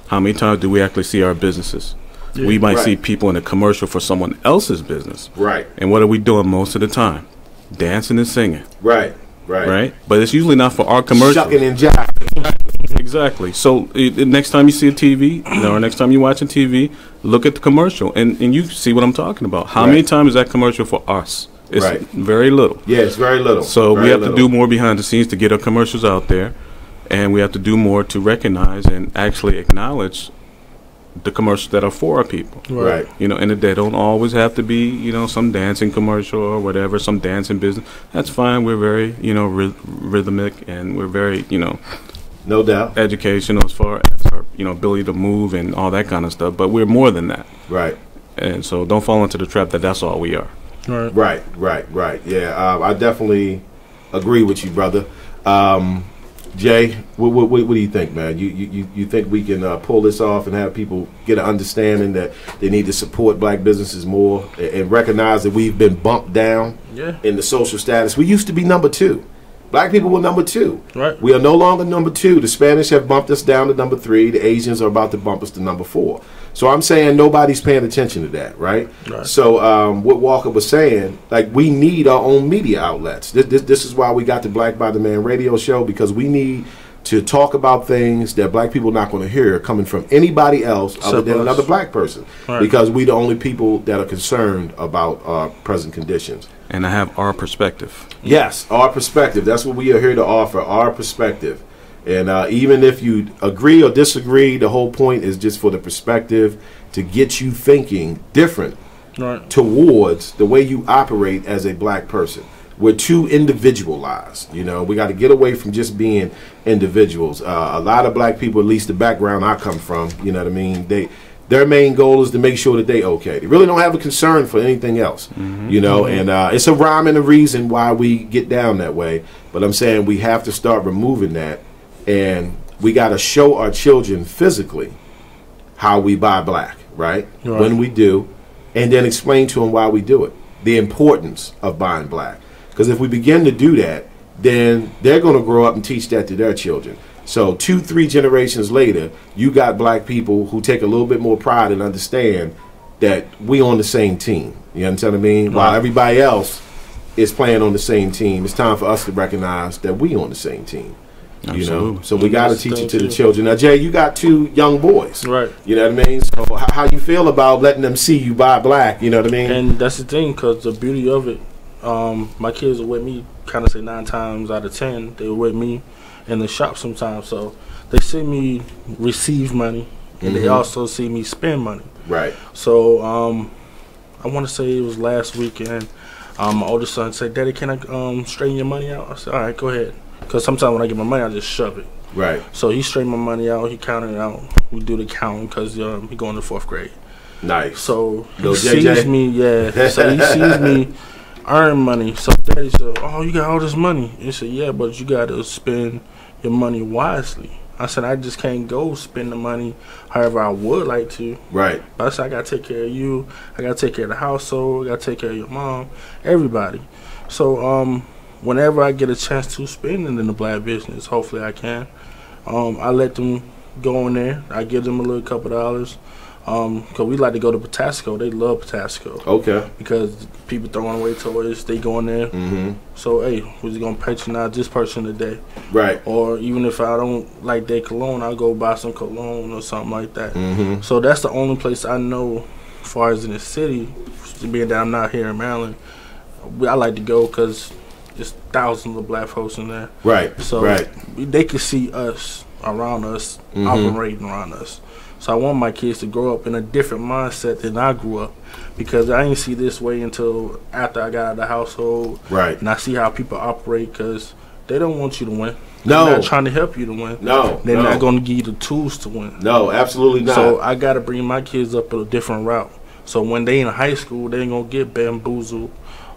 how many times do we actually see our businesses? Yeah, we might see people in a commercial for someone else's business. Right. And what are we doing most of the time? Dancing and singing. Right. Right. Right? But it's usually not for our commercial. Shucking and jiving. Exactly. So next time you see a TV, or next time you're watching TV, look at the commercial and you see what I'm talking about. How many times is that commercial for us? It's very little. Yeah, it's very little. So we have to do more behind the scenes to get our commercials out there, and we have to do more to recognize and actually acknowledge the commercials that are for our people. Right. And they don't always have to be, some dancing commercial or whatever, some dancing business. That's fine. We're very, rhythmic, and we're very, no doubt, educational as far as our, ability to move and all that kind of stuff. But we're more than that. Right. And so don't fall into the trap that that's all we are. Right. Yeah, I definitely agree with you, brother. Jay, what do you think, man? You think we can pull this off and have people get an understanding that they need to support black businesses more and recognize that we've been bumped down in the social status? We used to be number 2. Black people were number 2. Right. We are no longer number 2. The Spanish have bumped us down to number 3. The Asians are about to bump us to number 4. So I'm saying nobody's paying attention to that, right? So what Walker was saying, like, we need our own media outlets. This is why we got the Black by Demand radio show, because we need to talk about things that black people are not going to hear coming from anybody else other than another black person, because we the only people that are concerned about our present conditions. And I have our perspective. Yes, our perspective. That's what we are here to offer, our perspective. And even if you agree or disagree, the whole point is just for the perspective to get you thinking different towards the way you operate as a black person. We're too individualized. We got to get away from just being individuals. A lot of black people, at least the background I come from, you know what I mean, their main goal is to make sure that they okay. They really don't have a concern for anything else, and it's a rhyme and a reason why we get down that way. But I'm saying we have to start removing that. And we got to show our children physically how we buy black, right? When we do, and then explain to them why we do it, the importance of buying black. Because if we begin to do that, then they're going to grow up and teach that to their children. So 2-3 generations later, you got black people who take a little bit more pride and understand that we on the same team. You understand what I mean? While everybody else is playing on the same team, it's time for us to recognize that we on the same team. So we got to teach it to the children. Now, Jay, you got 2 young boys, right? You know what I mean. So how you feel about letting them see you buy black? You know what I mean. And that's the thing, because the beauty of it, my kids are with me. Kind of say 9 times out of 10, they're with me in the shop sometimes. So they see me receive money, and they also see me spend money. Right. So I want to say it was last weekend. My oldest son said, "Daddy, can I straighten your money out?" I said, "All right, go ahead." Because sometimes when I get my money, I just shove it. Right. So he straightened my money out. He counted it out. We do the counting because he going to 4th grade. Nice. So he sees me, So he sees me earn money. So daddy said, "Oh, you got all this money." He said, "Yeah, but you got to spend your money wisely." I said, "I just can't go spend the money however I would like to." Right. But I said, "I got to take care of you. I got to take care of the household. I got to take care of your mom, everybody." So whenever I get a chance to spend it in the black business, hopefully I can. I let them go in there. I give them a little couple dollars. Because we like to go to Patasco. They love Patasco. Okay. Because people throwing away toys, they go in there. Mm-hmm. So, hey, we're just going to patronize this person today. Right. Or even if I don't like their cologne, I'll go buy some cologne or something like that. Mm-hmm. So that's the only place I know, as far as in the city, being that I'm not here in Maryland, I like to go because there's thousands of black folks in there. Right. So they can see us around us, operating around us. So I want my kids to grow up in a different mindset than I grew up, because I didn't see this way until after I got out of the household. Right. And I see how people operate, because they don't want you to win. No. They're not trying to help you to win. No. They're not going to give you the tools to win. No, absolutely not. So I got to bring my kids up a different route. So when they in high school, they ain't going to get bamboozled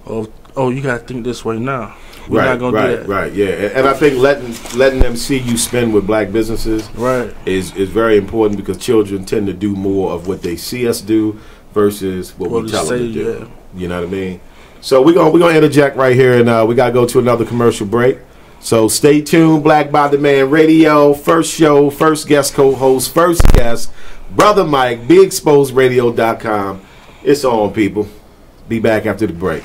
of, oh, you got to think this way now. We're not going to do that. Right, yeah. And I think letting them see you spend with black businesses is very important, because children tend to do more of what they see us do versus what we tell them to do. Yeah. You know what I mean? So we're gonna interject right here, and we got to go to another commercial break. So stay tuned. Black by the Man Radio, first show, first guest co-host, first guest, Brother Mike, BeExposedRadio.com. It's on, people. Be back after the break.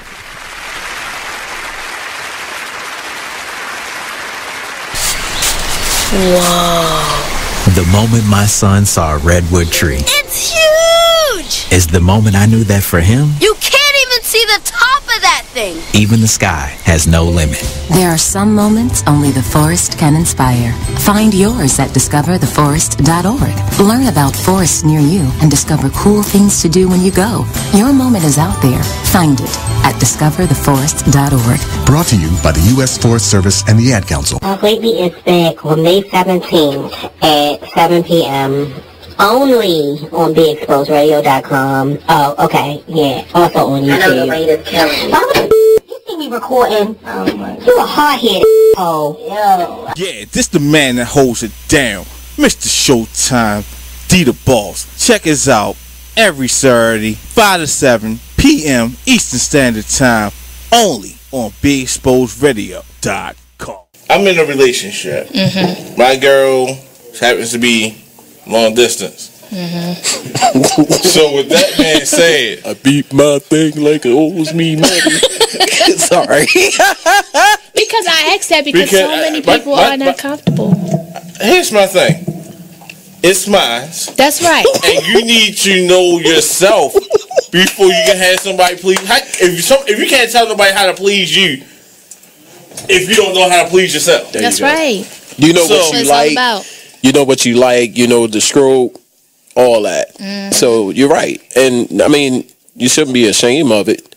Whoa. The moment my son saw a redwood tree. It's huge! Is the moment I knew that for him, You can't even see the top of that thing! even the sky has no limit. There are some moments only the forest can inspire. Find yours at discovertheforest.org. Learn about forests near you and discover cool things to do when you go. Your moment is out there. Find it at discovertheforest.org. Brought to you by the U.S. Forest Service and the Ad Council. Greatly is back on May 17th at 7 p.m. only on BeExposedRadio.com. Oh, okay, yeah. Also on YouTube. I know the latest killing. You see me recording? Oh my God. You a hard-headed hoe. Yo. Yeah, this the man that holds it down. Mr. Showtime, D the Boss. Check us out every Saturday, 5 to 7 p.m. Eastern Standard Time, only on BeExposedRadio.com. I'm in a relationship. Mm-hmm. My girl happens to be long distance. Mm-hmm. So with that being said, I beat my thing like it owes me money. Sorry. Because I asked that because so many people are not comfortable. Here's my thing. It's mine. That's right. And you need to know yourself before you can have somebody please. If you can't tell nobody how to please you, if you don't know how to please yourself. That's right. You know what you like. You know what you like. You know the stroke, all that. Mm-hmm. So you're right. And I mean, you shouldn't be ashamed of it.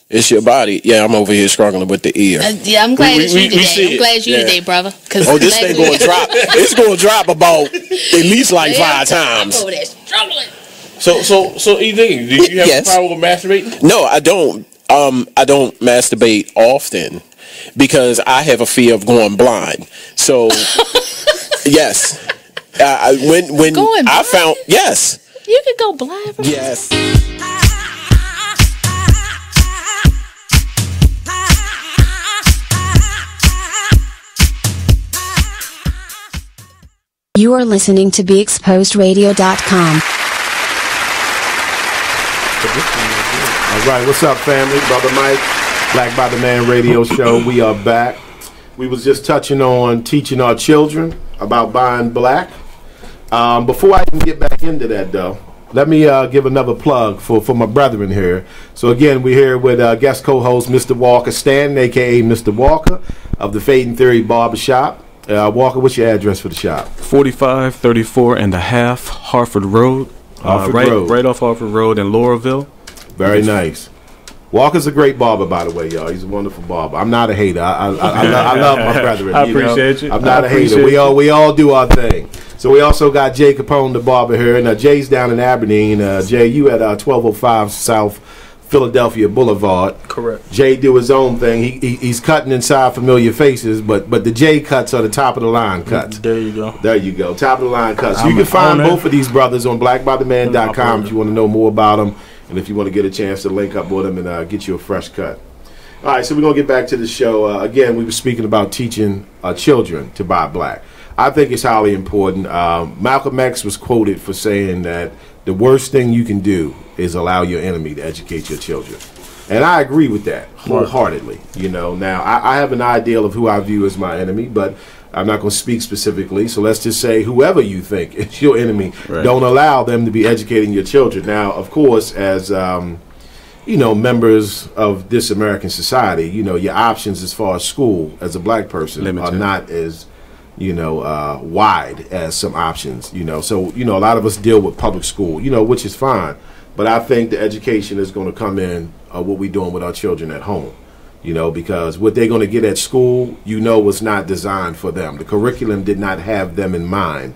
It's your body. Yeah, I'm over here struggling with the ear. Yeah, I'm glad it's you today. I'm glad you today, brother. Oh, this thing going to drop. It's going to drop about at least like 5 times. I'm over there struggling. So E.D., do you have a problem with masturbating? No, I don't. I don't masturbate often because I have a fear of going blind. So yes, when going I found you could go blind. Yes. You are listening to BeExposedRadio.com. All right, what's up, family? Brother Mike, Black by the Man Radio Show. We are back. We was just touching on teaching our children about buying black. Before I even get back into that, though, let me give another plug for my brethren here. So again, we're here with guest co-host Mr. Walker Stanton, a.k.a. Mr. Walker of the Fade and Theory Barbershop. Walker, what's your address for the shop? 4534 and a half Harford Road. Right off Harford Road in Laurelville. Very nice. Walker's a great barber, by the way, y'all. He's a wonderful barber. I'm not a hater. I love my brethren. I appreciate you. I'm not a hater. We all do our thing. So we also got Jay Capone, the barber here, and Jay's down in Aberdeen. Jay, you at 1205 South Philadelphia Boulevard. Correct. Jay do his own thing. He's cutting inside familiar faces, but the J cuts are the top of the line cuts. There you go. There you go. Top of the line cuts. You can find both of these brothers on blackbytheman.com if you want to know more about them, and if you want to get a chance to link up with them and get you a fresh cut. All right, so we're going to get back to the show. Again, we were speaking about teaching children to buy black. I think it's highly important. Malcolm X was quoted for saying that the worst thing you can do is allow your enemy to educate your children. And I agree with that wholeheartedly. You know, now I have an ideal of who I view as my enemy, but I'm not going to speak specifically. So let's just say whoever you think is your enemy, don't allow them to be educating your children. Now, of course, as you know, members of this American society, you know, your options as far as school as a black person are not as, you know, wide as some options, you know. So, you know, a lot of us deal with public school, you know, which is fine. But I think the education is going to come in what we're doing with our children at home, you know, because what they're going to get at school, you know, was not designed for them. The curriculum did not have them in mind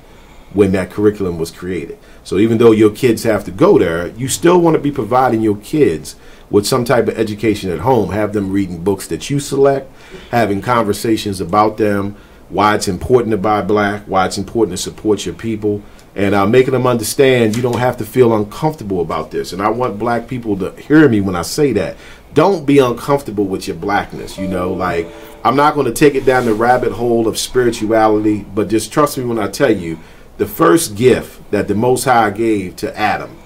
when that curriculum was created. So even though your kids have to go there, you still want to be providing your kids with some type of education at home. Have them reading books that you select, having conversations about them, why it's important to buy black, why it's important to support your people, and making them understand you don't have to feel uncomfortable about this. And I want black people to hear me when I say that. Don't be uncomfortable with your blackness, you know. Like, I'm not going to take it down the rabbit hole of spirituality, but just trust me when I tell you, the first gift that the Most High gave to Adam,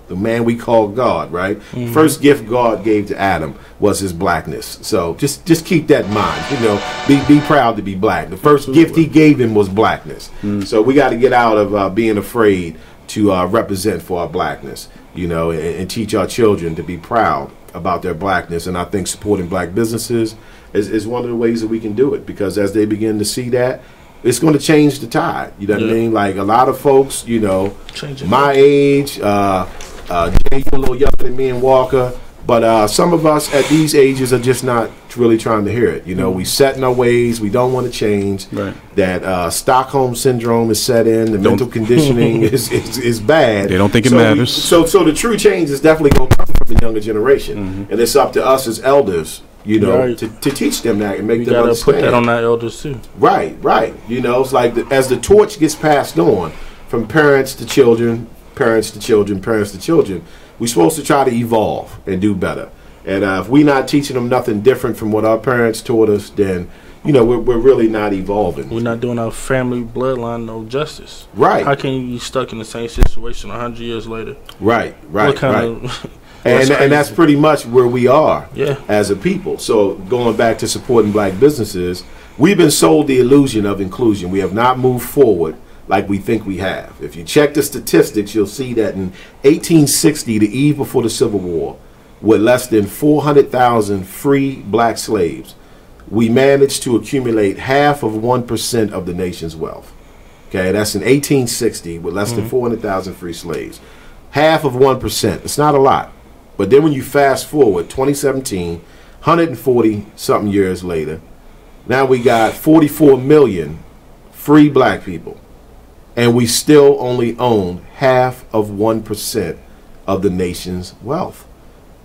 the man we call God, right? Mm-hmm. First gift God gave to Adam was his blackness. So just keep that in mind. You know, be proud to be black. The first gift he gave him was blackness. Mm-hmm. So we got to get out of being afraid to represent for our blackness, you know, and teach our children to be proud about their blackness. And I think supporting black businesses is one of the ways that we can do it, because as they begin to see that, it's going to change the tide. You know what I mean? Like, a lot of folks, you know, my age, Jay, you're a little younger than me and Walker, but some of us at these ages are just not really trying to hear it. You know, we set in our ways. We don't want to change. Right. That Stockholm syndrome is set in. The mental conditioning is bad. They don't think it matters. So the true change is definitely going to come from the younger generation. Mm-hmm. And it's up to us as elders, you know, to teach them that and make them understand. Put that on our elders too. Right. You know, it's like as the torch gets passed on from parents to children, parents to children, parents to children, we're supposed to try to evolve and do better. And if we're not teaching them nothing different from what our parents taught us, then, you know, we're really not evolving. We're not doing our family bloodline no justice. Right. How can you be stuck in the same situation 100 years later? Right. What kind of... And that's pretty much where we are as a people. So going back to supporting black businesses, we've been sold the illusion of inclusion. We have not moved forward like we think we have. If you check the statistics, you'll see that in 1860, the eve before the Civil War, with less than 400,000 free black slaves, we managed to accumulate 0.5% of the nation's wealth. Okay, that's in 1860 with less than 400,000 free slaves. 0.5%. It's not a lot. But then when you fast forward, 2017, 140 something years later, now we got 44 million free black people, and we still only own 0.5% of the nation's wealth.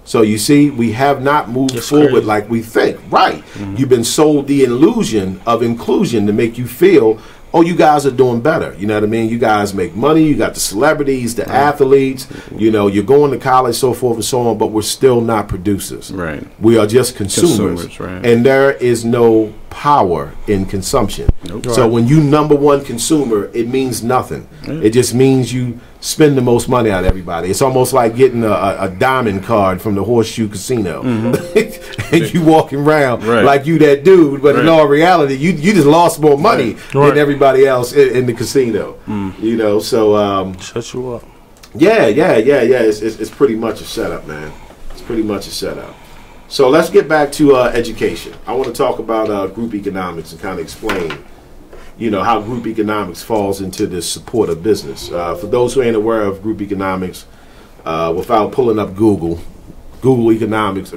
So you see, we have not moved forward like we think. Right. Mm-hmm. You've been sold the illusion of inclusion to make you feel, oh, you guys are doing better. You know what I mean? You guys make money. You got the celebrities, the athletes. You know, you're going to college, so forth and so on, but we're still not producers. Right. We are just consumers. Right. And there is no power in consumption. Nope. So when you number one consumer, it means nothing. It just means you spend the most money out of everybody. It's almost like getting a diamond card from the Horseshoe Casino. Mm-hmm. And you walking around like you that dude, but in all reality, you just lost more money than everybody else in the casino. You know, so shut you up. Yeah. It's pretty much a setup, man. It's pretty much a setup. So let's get back to education. I want to talk about group economics and kind of explain, you know, how group economics falls into this support of business. For those who ain't aware of group economics, without pulling up Google Economics,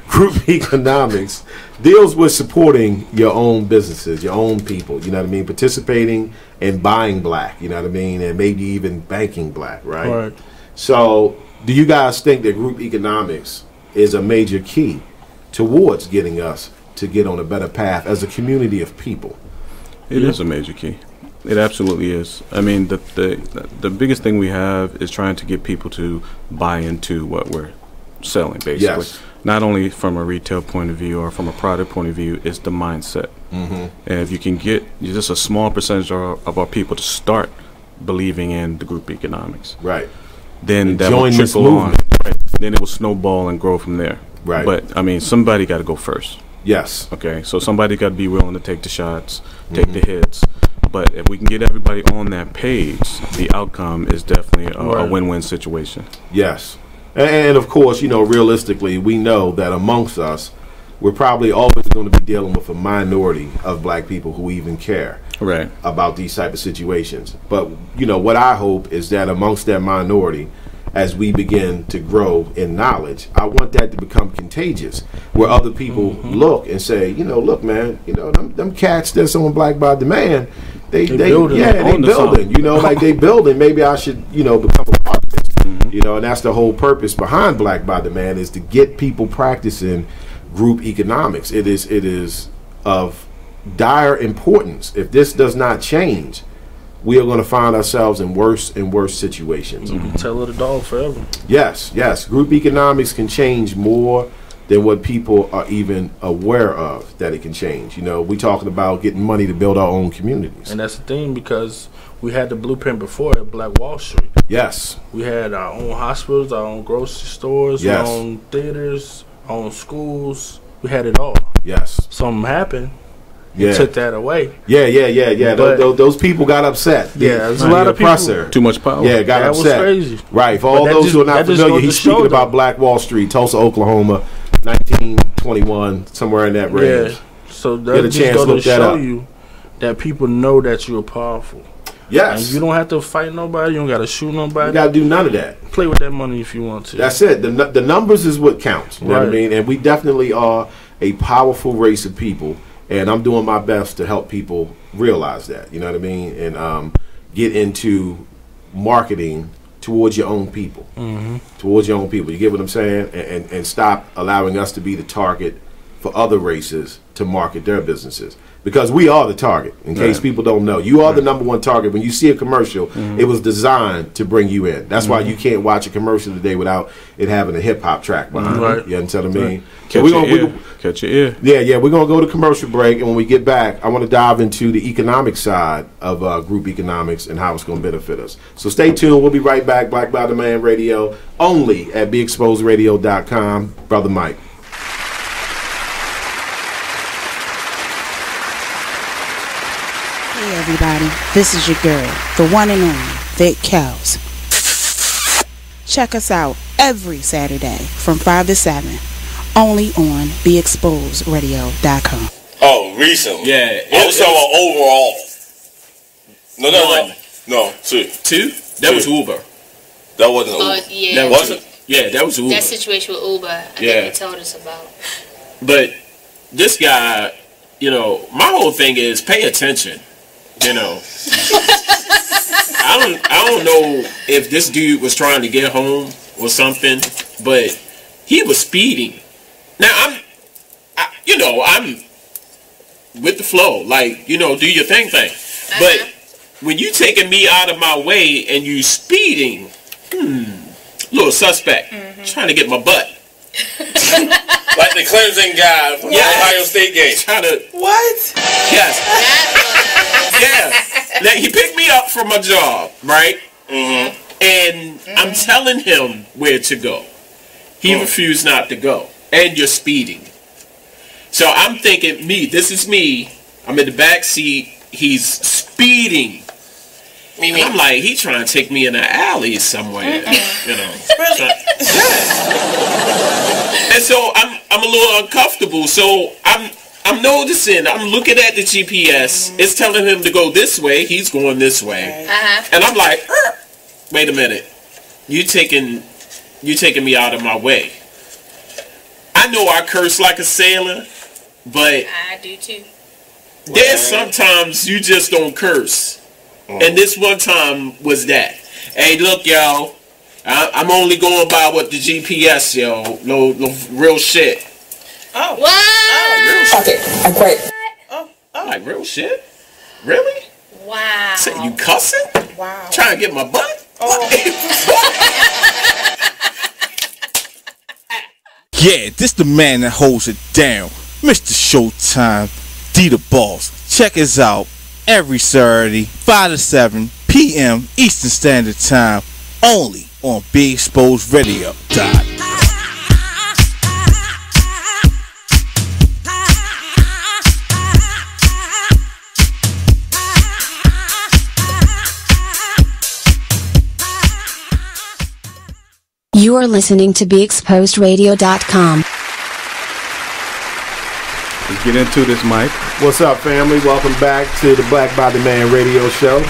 group economics deals with supporting your own businesses, your own people, you know what I mean, participating in buying black, you know what I mean, and maybe even banking black, right? So Do you guys think that group economics is a major key towards getting us to get on a better path as a community of people? It is a major key. It absolutely is. I mean, the biggest thing we have is trying to get people to buy into what we're selling, basically. Yes. Not only from a retail point of view or from a product point of view, it's the mindset. Mm-hmm. And if you can get just a small percentage of our people to start believing in the group economics, right, then that will trickle on. Right. Then it will snowball and grow from there. Right. But I mean, somebody got to go first. Yes. Okay. So somebody got to be willing to take the shots, take the hits. But if we can get everybody on that page, the outcome is definitely a win-win situation. Yes. And of course, you know, realistically, we know that amongst us, we're probably always going to be dealing with a minority of black people who even care about these type of situations. But, you know, what I hope is that amongst that minority, as we begin to grow in knowledge, I want that to become contagious, where other people look and say, you know, look, man, you know, them cats that's on Black by Demand, they building, you know, like they building. Maybe I should, you know, become a part of this. You know, and that's the whole purpose behind Black by Demand, is to get people practicing group economics. It is of dire importance. If this does not change, we are going to find ourselves in worse and worse situations. Tell it a dog forever. Yes, yes. Group economics can change more than what people are even aware of that it can change. You know, we talking about getting money to build our own communities. And that's the thing, because we had the blueprint before at Black Wall Street. Yes. We had our own hospitals, our own grocery stores, yes, our own theaters, our own schools. We had it all. Yes. Something happened. Yeah. Took that away. Yeah. Those people got upset. There's a lot of people. Too much power. Yeah, got upset. That was crazy. Right. For all those who are not familiar, he's speaking about Black Wall Street, Tulsa, Oklahoma, 1921, somewhere in that range. Yeah. So that just goes to show you that people know that you're powerful. Yes. And you don't have to fight nobody. You don't got to shoot nobody. You got to do none of that. Play with that money if you want to. That's it. The numbers is what counts. You know what I mean? And we definitely are a powerful race of people. And I'm doing my best to help people realize that, you know what I mean? And get into marketing towards your own people. Towards your own people. You get what I'm saying? And stop allowing us to be the target for other races to market their businesses. Because we are the target, in case people don't know. You are the number one target. When you see a commercial, it was designed to bring you in. That's why you can't watch a commercial today without it having a hip-hop track behind it. You understand what I mean? Catch your ear. Yeah, we're going to go to commercial break, and when we get back, I want to dive into the economic side of group economics and how it's going to benefit us. So stay tuned. We'll be right back. Black by Demand Radio, only at BeExposedRadio.com. Brother Mike. Hey everybody, this is your girl, the one and only Vic Cows. Check us out every Saturday from 5 to 7, only on BeExposedRadio.com. Oh, recently? Yeah. I was talking about overall. No, two. That was Uber. That wasn't Uber. Yeah. That wasn't? Yeah, that was Uber. That situation with Uber, I think you told us about. But this guy, you know, my whole thing is pay attention. You know, I don't know if this dude was trying to get home or something, but he was speeding. Now I'm with the flow, like, you know, do your thing. But when you taking me out of my way and you speeding, little suspect, trying to get my butt. Like the Clemson guy from the Ohio State game. What? Yes. Yeah. Like, he picked me up from my job, right? And I'm telling him where to go. He refused not to go. And you're speeding. So I'm thinking, this is me. I'm in the back seat. He's speeding. And I'm like, he trying to take me in an alley somewhere, you know. And so I'm a little uncomfortable. So I'm noticing. I'm looking at the GPS. It's telling him to go this way. He's going this way. And I'm like, wait a minute. You taking me out of my way. I know I curse like a sailor, but I do too. There's sometimes you just don't curse. And this one time was that. Hey, look, y'all. I'm only going by what the GPS, yo. No real shit. Oh. Wow. Oh, real shit. I quit. Oh. Like real shit? Really? Wow. Say you cussing? Wow. Trying to get my butt? Oh. Yeah, this the man that holds it down. Mr. Showtime, D the Boss. Check us out every Saturday, 5 to 7 p.m. Eastern Standard Time, only on Be Exposed Radio. You are listening to BeExposedRadio.com. Let's get into this, Mike. What's up, family? Welcome back to the Black by the Man radio show.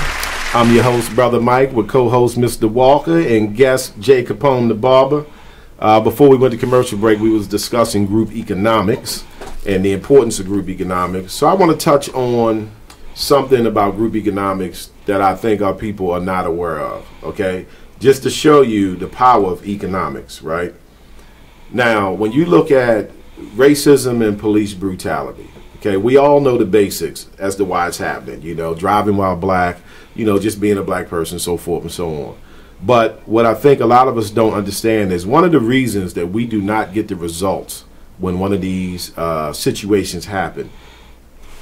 I'm your host, Brother Mike, with co-host Mr. Walker and guest Jay Capone the Barber. Before we went to commercial break, we was discussing group economics and the importance of group economics. So I want to touch on something about group economics that I think our people are not aware of, okay? Just to show you the power of economics, right? Now, when you look at racism and police brutality, okay, we all know the basics as to why it's happening, you know, driving while black, you know, just being a black person, so forth and so on. But what I think a lot of us don't understand is one of the reasons that we do not get the results when one of these situations happen,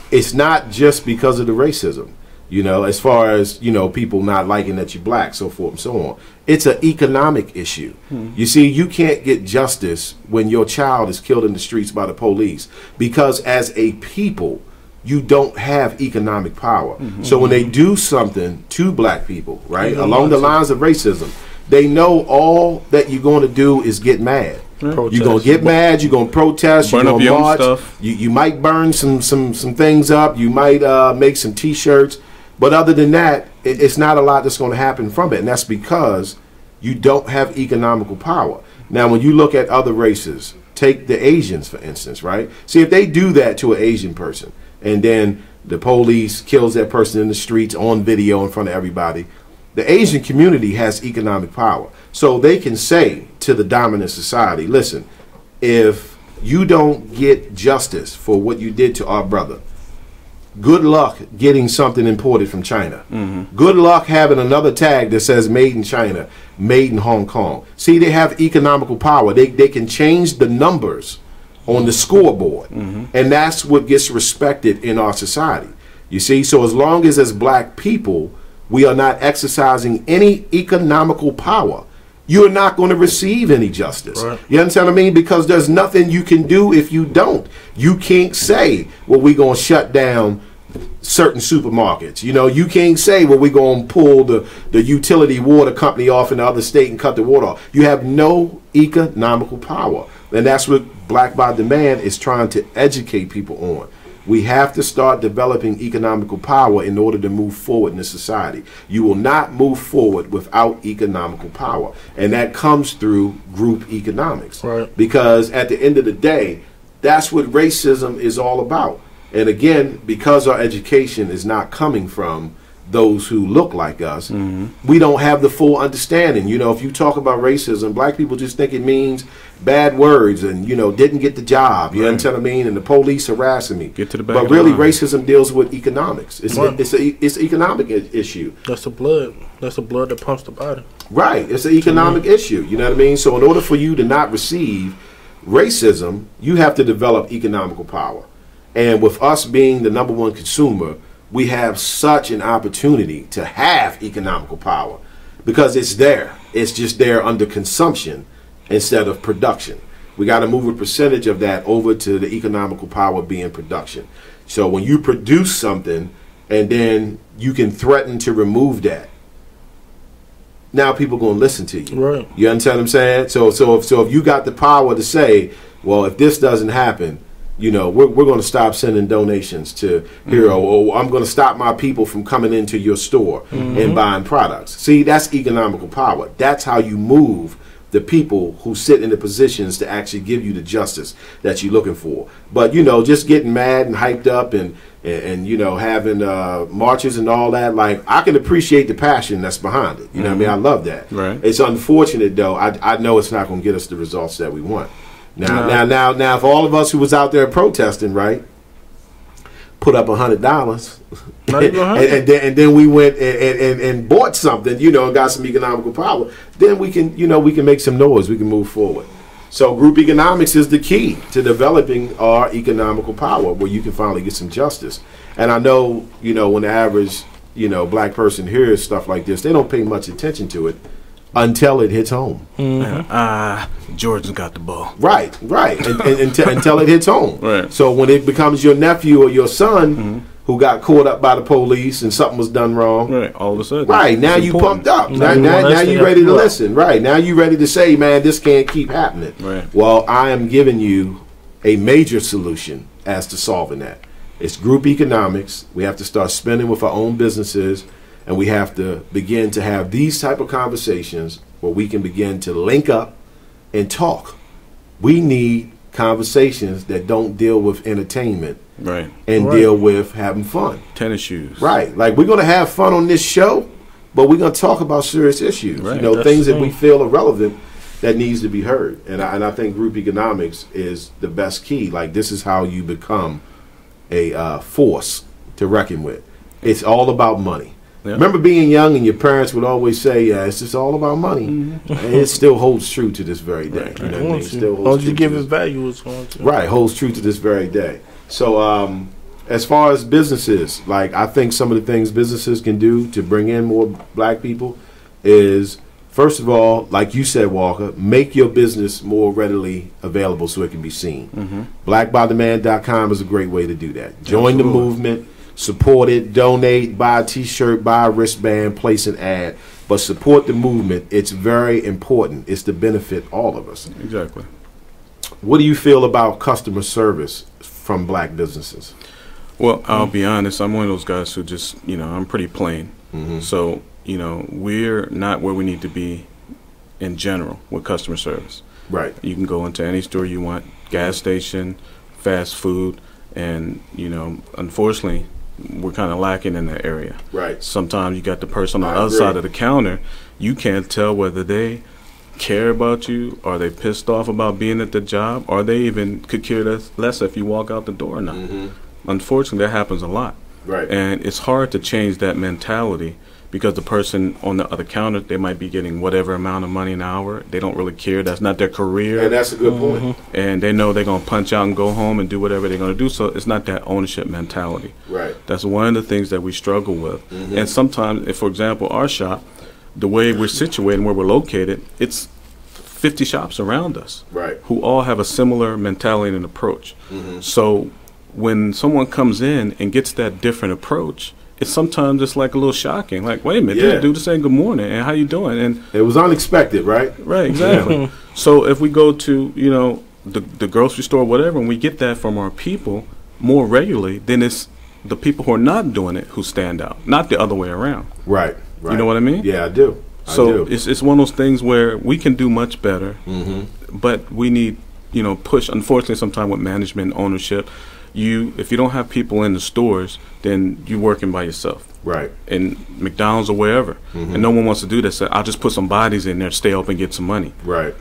it's not just because of the racism. You know, as far as, you know, people not liking that you're black, so forth and so on. It's an economic issue. You see, you can't get justice when your child is killed in the streets by the police because as a people, you don't have economic power. So when they do something to black people, right, along the lines of racism, they know all that you're going to do is get mad. You're going to get mad, you're going to protest, you're going to march, you might burn some things up, you might make some T-shirts. But other than that, it's not a lot that's going to happen from it. And that's because you don't have economical power. Now, when you look at other races, take the Asians, for instance, right? See, if they do that to an Asian person, and then the police kills that person in the streets on video in front of everybody, the Asian community has economic power. So they can say to the dominant society, listen, if you don't get justice for what you did to our brother, good luck getting something imported from China. Good luck having another tag that says made in China, made in Hong Kong. See, they have economical power. They can change the numbers on the scoreboard. And that's what gets respected in our society. You see, so as long as black people, we are not exercising any economical power, you're not going to receive any justice. You understand what I mean? Because there's nothing you can do if you don't. You can't say, well, we're going to shut down certain supermarkets. You know, you can't say, well, we're going to pull the utility water company off in the other state and cut the water off. You have no economical power. And that's what Black by Demand is trying to educate people on. We have to start developing economical power in order to move forward in this society. You will not move forward without economical power. And that comes through group economics. Because at the end of the day, that's what racism is all about. And again, because our education is not coming from those who look like us, we don't have the full understanding. You know, if you talk about racism, black people just think it means bad words and, you know, didn't get the job. You understand what I mean? And the police harassing me. Get to the back but of really, the line. racism deals with economics. It's an economic issue. That's the blood. That's the blood that pumps the body. Right. It's an economic issue. You know what I mean? So in order for you to not receive racism, you have to develop economical power. And with us being the #1 consumer, we have such an opportunity to have economical power because it's there. It's just there under consumption instead of production. We got to move a percentage of that over to the economical power being production. So when you produce something and then you can threaten to remove that, now people going to listen to you. Right. You understand what I'm saying? So if you got the power to say, well, if this doesn't happen, you know, we're going to stop sending donations to Hero, or I'm going to stop my people from coming into your store and buying products. See, that's economical power. That's how you move the people who sit in the positions to actually give you the justice that you're looking for. But, you know, just getting mad and hyped up and you know, having marches and all that, like, I can appreciate the passion that's behind it. You know what I mean? I love that. Right. It's unfortunate, though. I know it's not going to get us the results that we want. Now, if all of us who was out there protesting, right, put up $100, and then we went and bought something, you know, and got some economical power, then we can, you know, we can make some noise. We can move forward. So group economics is the key to developing our economical power, where you can finally get some justice. And I know, you know, when the average, you know, black person hears stuff like this, they don't pay much attention to it until it hits home. Jordan's got the ball. Right. And until it hits home. Right. So when it becomes your nephew or your son who got caught up by the police and something was done wrong. Right, all of a sudden. Right, now you pumped up. Now you ready to listen. Right, now you ready to say, man, this can't keep happening. Right. Well, I am giving you a major solution as to solving that. It's group economics. We have to start spending with our own businesses, and we have to begin to have these type of conversations where we can begin to link up and talk. We need conversations that don't deal with entertainment. Right. And deal with having fun. Tennis shoes. Right. Like, we're going to have fun on this show, but we're going to talk about serious issues. Right. You know, things that we feel are relevant that needs to be heard. And I think group economics is the best key. Like, this is how you become a force to reckon with. It's all about money. Yeah. Remember being young and your parents would always say, it's just all about money. And it still holds true to this very day. Right. You know what I mean? Still holds Once true you give to it value, it's going to. Right, holds true to this very day. So as far as businesses, like, I think some of the things businesses can do to bring in more black people is, first of all, like you said, Walker, make your business more readily available so it can be seen. Blackbythemand.com is a great way to do that. Join the movement, support it, donate, buy a t-shirt, buy a wristband, place an ad, but support the movement. It's very important. It's to benefit all of us. Exactly. What do you feel about customer service from black businesses? Well, I'll be honest, I'm one of those guys who just, you know, I'm pretty plain. So, you know, we're not where we need to be in general with customer service. Right. You can go into any store you want, gas station, fast food, and, you know, unfortunately, we're kind of lacking in that area. Right. Sometimes you got the person on the other side of the counter, you can't tell whether they care about you, are they pissed off about being at the job, or they even could care less if you walk out the door or not. Unfortunately, that happens a lot. Right. And it's hard to change that mentality, because the person on the other counter, they might be getting whatever amount of money an hour. They don't really care. That's not their career. And that's a good point. And they know they're going to punch out and go home and do whatever they're going to do. So it's not that ownership mentality. Right. That's one of the things that we struggle with. And sometimes, if, for example, our shop, the way we're situated and where we're located, it's 50 shops around us, right, who all have a similar mentality and approach. So when someone comes in and gets that different approach, it's sometimes it's like a little shocking. Like, wait a minute, this dude is saying good morning and how you doing? And it was unexpected, right? Right, exactly. So if we go to, you know, the grocery store or whatever, and we get that from our people more regularly, then it's the people who are not doing it who stand out, not the other way around. Right. You know what I mean? Yeah, I do. So it's one of those things where we can do much better, but we need, you know, push. Unfortunately, sometimes with management and ownership, if you don't have people in the stores, then you're working by yourself. Right. In McDonald's or wherever. And no one wants to do that. So I'll just put some bodies in there, stay open, get some money. Right.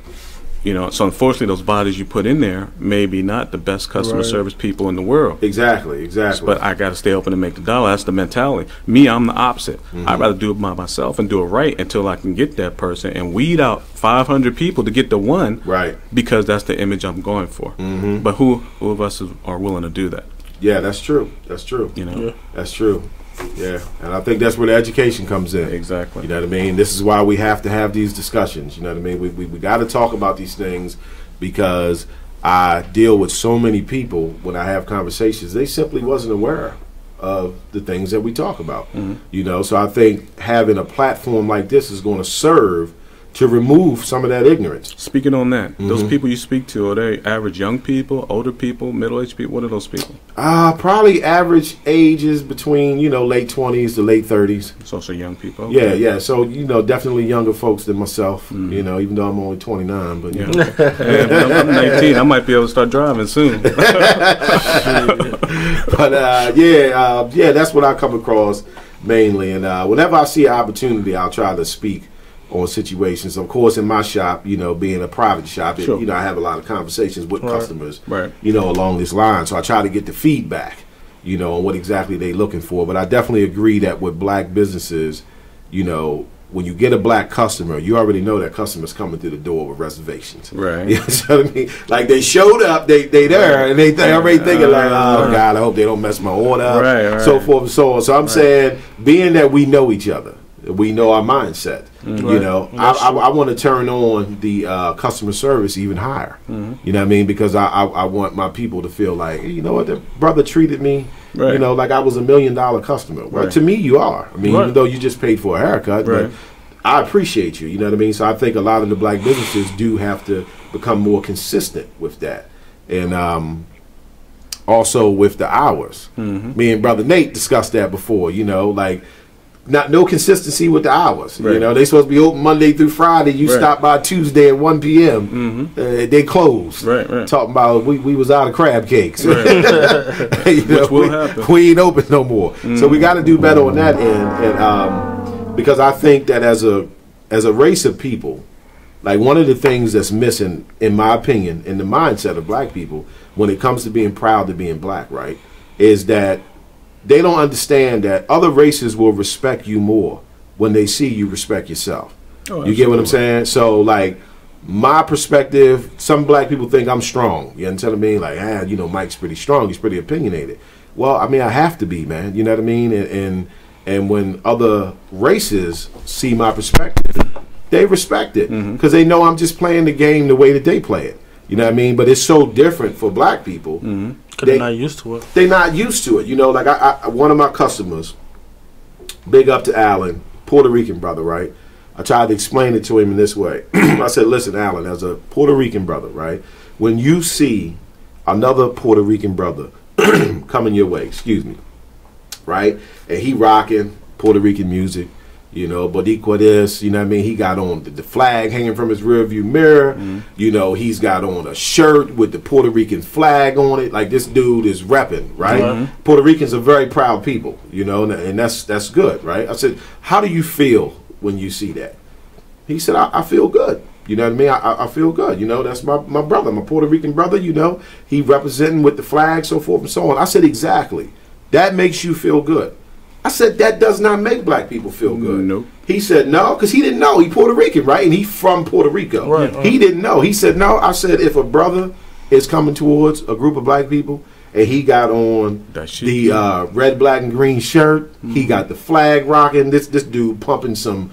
You know, so unfortunately, those bodies you put in there may be not the best customer service people in the world. Exactly. But I got to stay open and make the dollar. That's the mentality. Me, I'm the opposite. I'd rather do it by myself and do it right until I can get that person and weed out 500 people to get the one. Right. Because that's the image I'm going for. But who of us are willing to do that? Yeah, that's true. That's true. You know, that's true. Yeah, and I think that's where the education comes in. Exactly. You know what I mean? This is why we have to have these discussions. You know what I mean? We got to talk about these things, because I deal with so many people when I have conversations. They simply wasn't aware of the things that we talk about. You know, so I think having a platform like this is going to serve to remove some of that ignorance. Speaking on that, those people you speak to, are they average young people, older people, middle-aged people? What are those people? Probably average ages between, late 20s to late 30s. So young people? Okay. Yeah. So, definitely younger folks than myself, even though I'm only 29. But, but I'm 19. I might be able to start driving soon. But, that's what I come across mainly. And whenever I see an opportunity, I'll try to speak on situations. Of course, in my shop, being a private shop, Sure. I have a lot of conversations with customers, Right. Along this line. So I try to get the feedback, on what exactly they're looking for. But I definitely agree that with black businesses, when you get a black customer, you already know that customer's coming through the door with reservations. Right. You know what I mean? Like they showed up, they there, and they already thinking like, oh God, I hope they don't mess my order up, Right. so forth and so on. So I'm saying, being that we know each other, we know our mindset. I want to turn on the customer service even higher. You know what I mean? Because I want my people to feel like, hey, you know what, the brother treated me, Right. like I was $1 million customer. Well, Right. to me, you are. I mean, Right. even though you just paid for a haircut, Right. but I appreciate you. You know what I mean? So I think a lot of the black businesses do have to become more consistent with that, and also with the hours. Me and Brother Nate discussed that before. No consistency with the hours. Right. They supposed to be open Monday through Friday. You Right. stop by Tuesday at 1 p.m. They closed. Right. Talking about we was out of crab cakes. Right. Which will happen. We ain't open no more. So we got to do better on that end. And because I think that as a race of people, like one of the things that's missing, in my opinion, in the mindset of black people when it comes to being proud to being black, right, is that they don't understand that other races will respect you more when they see you respect yourself. Oh, you get what I'm saying? So, like, my perspective, some black people think I'm strong. You understand what I mean? Like, Mike's pretty strong. He's pretty opinionated. Well, I mean, I have to be, man. You know what I mean? And when other races see my perspective, they respect it because they know I'm just playing the game the way that they play it. You know what I mean? But it's so different for black people. Because they're not used to it. They're not used to it. Like I one of my customers, big up to Alan, Puerto Rican brother, right? I tried to explain it to him in this way. I said, listen, Alan, as a Puerto Rican brother, right? When you see another Puerto Rican brother coming your way, right? And he rocking Puerto Rican music, Boricua this, you know what I mean? He got on the flag hanging from his rearview mirror. He's got on a shirt with the Puerto Rican flag on it. Like, this dude is repping, right? Puerto Ricans are very proud people, and that's good, right? I said, how do you feel when you see that? He said, I feel good. You know what I mean? I feel good. That's my brother, my Puerto Rican brother, he representing with the flag, so forth and so on. I said, exactly. That makes you feel good. I said, that does not make black people feel good. Nope. He said, no, because he didn't know. He Puerto Rican, right? And he from Puerto Rico. Right. He didn't know. He said, no. I said, if a brother is coming towards a group of black people and he got on the red, black, and green shirt, he got the flag rocking, this dude pumping some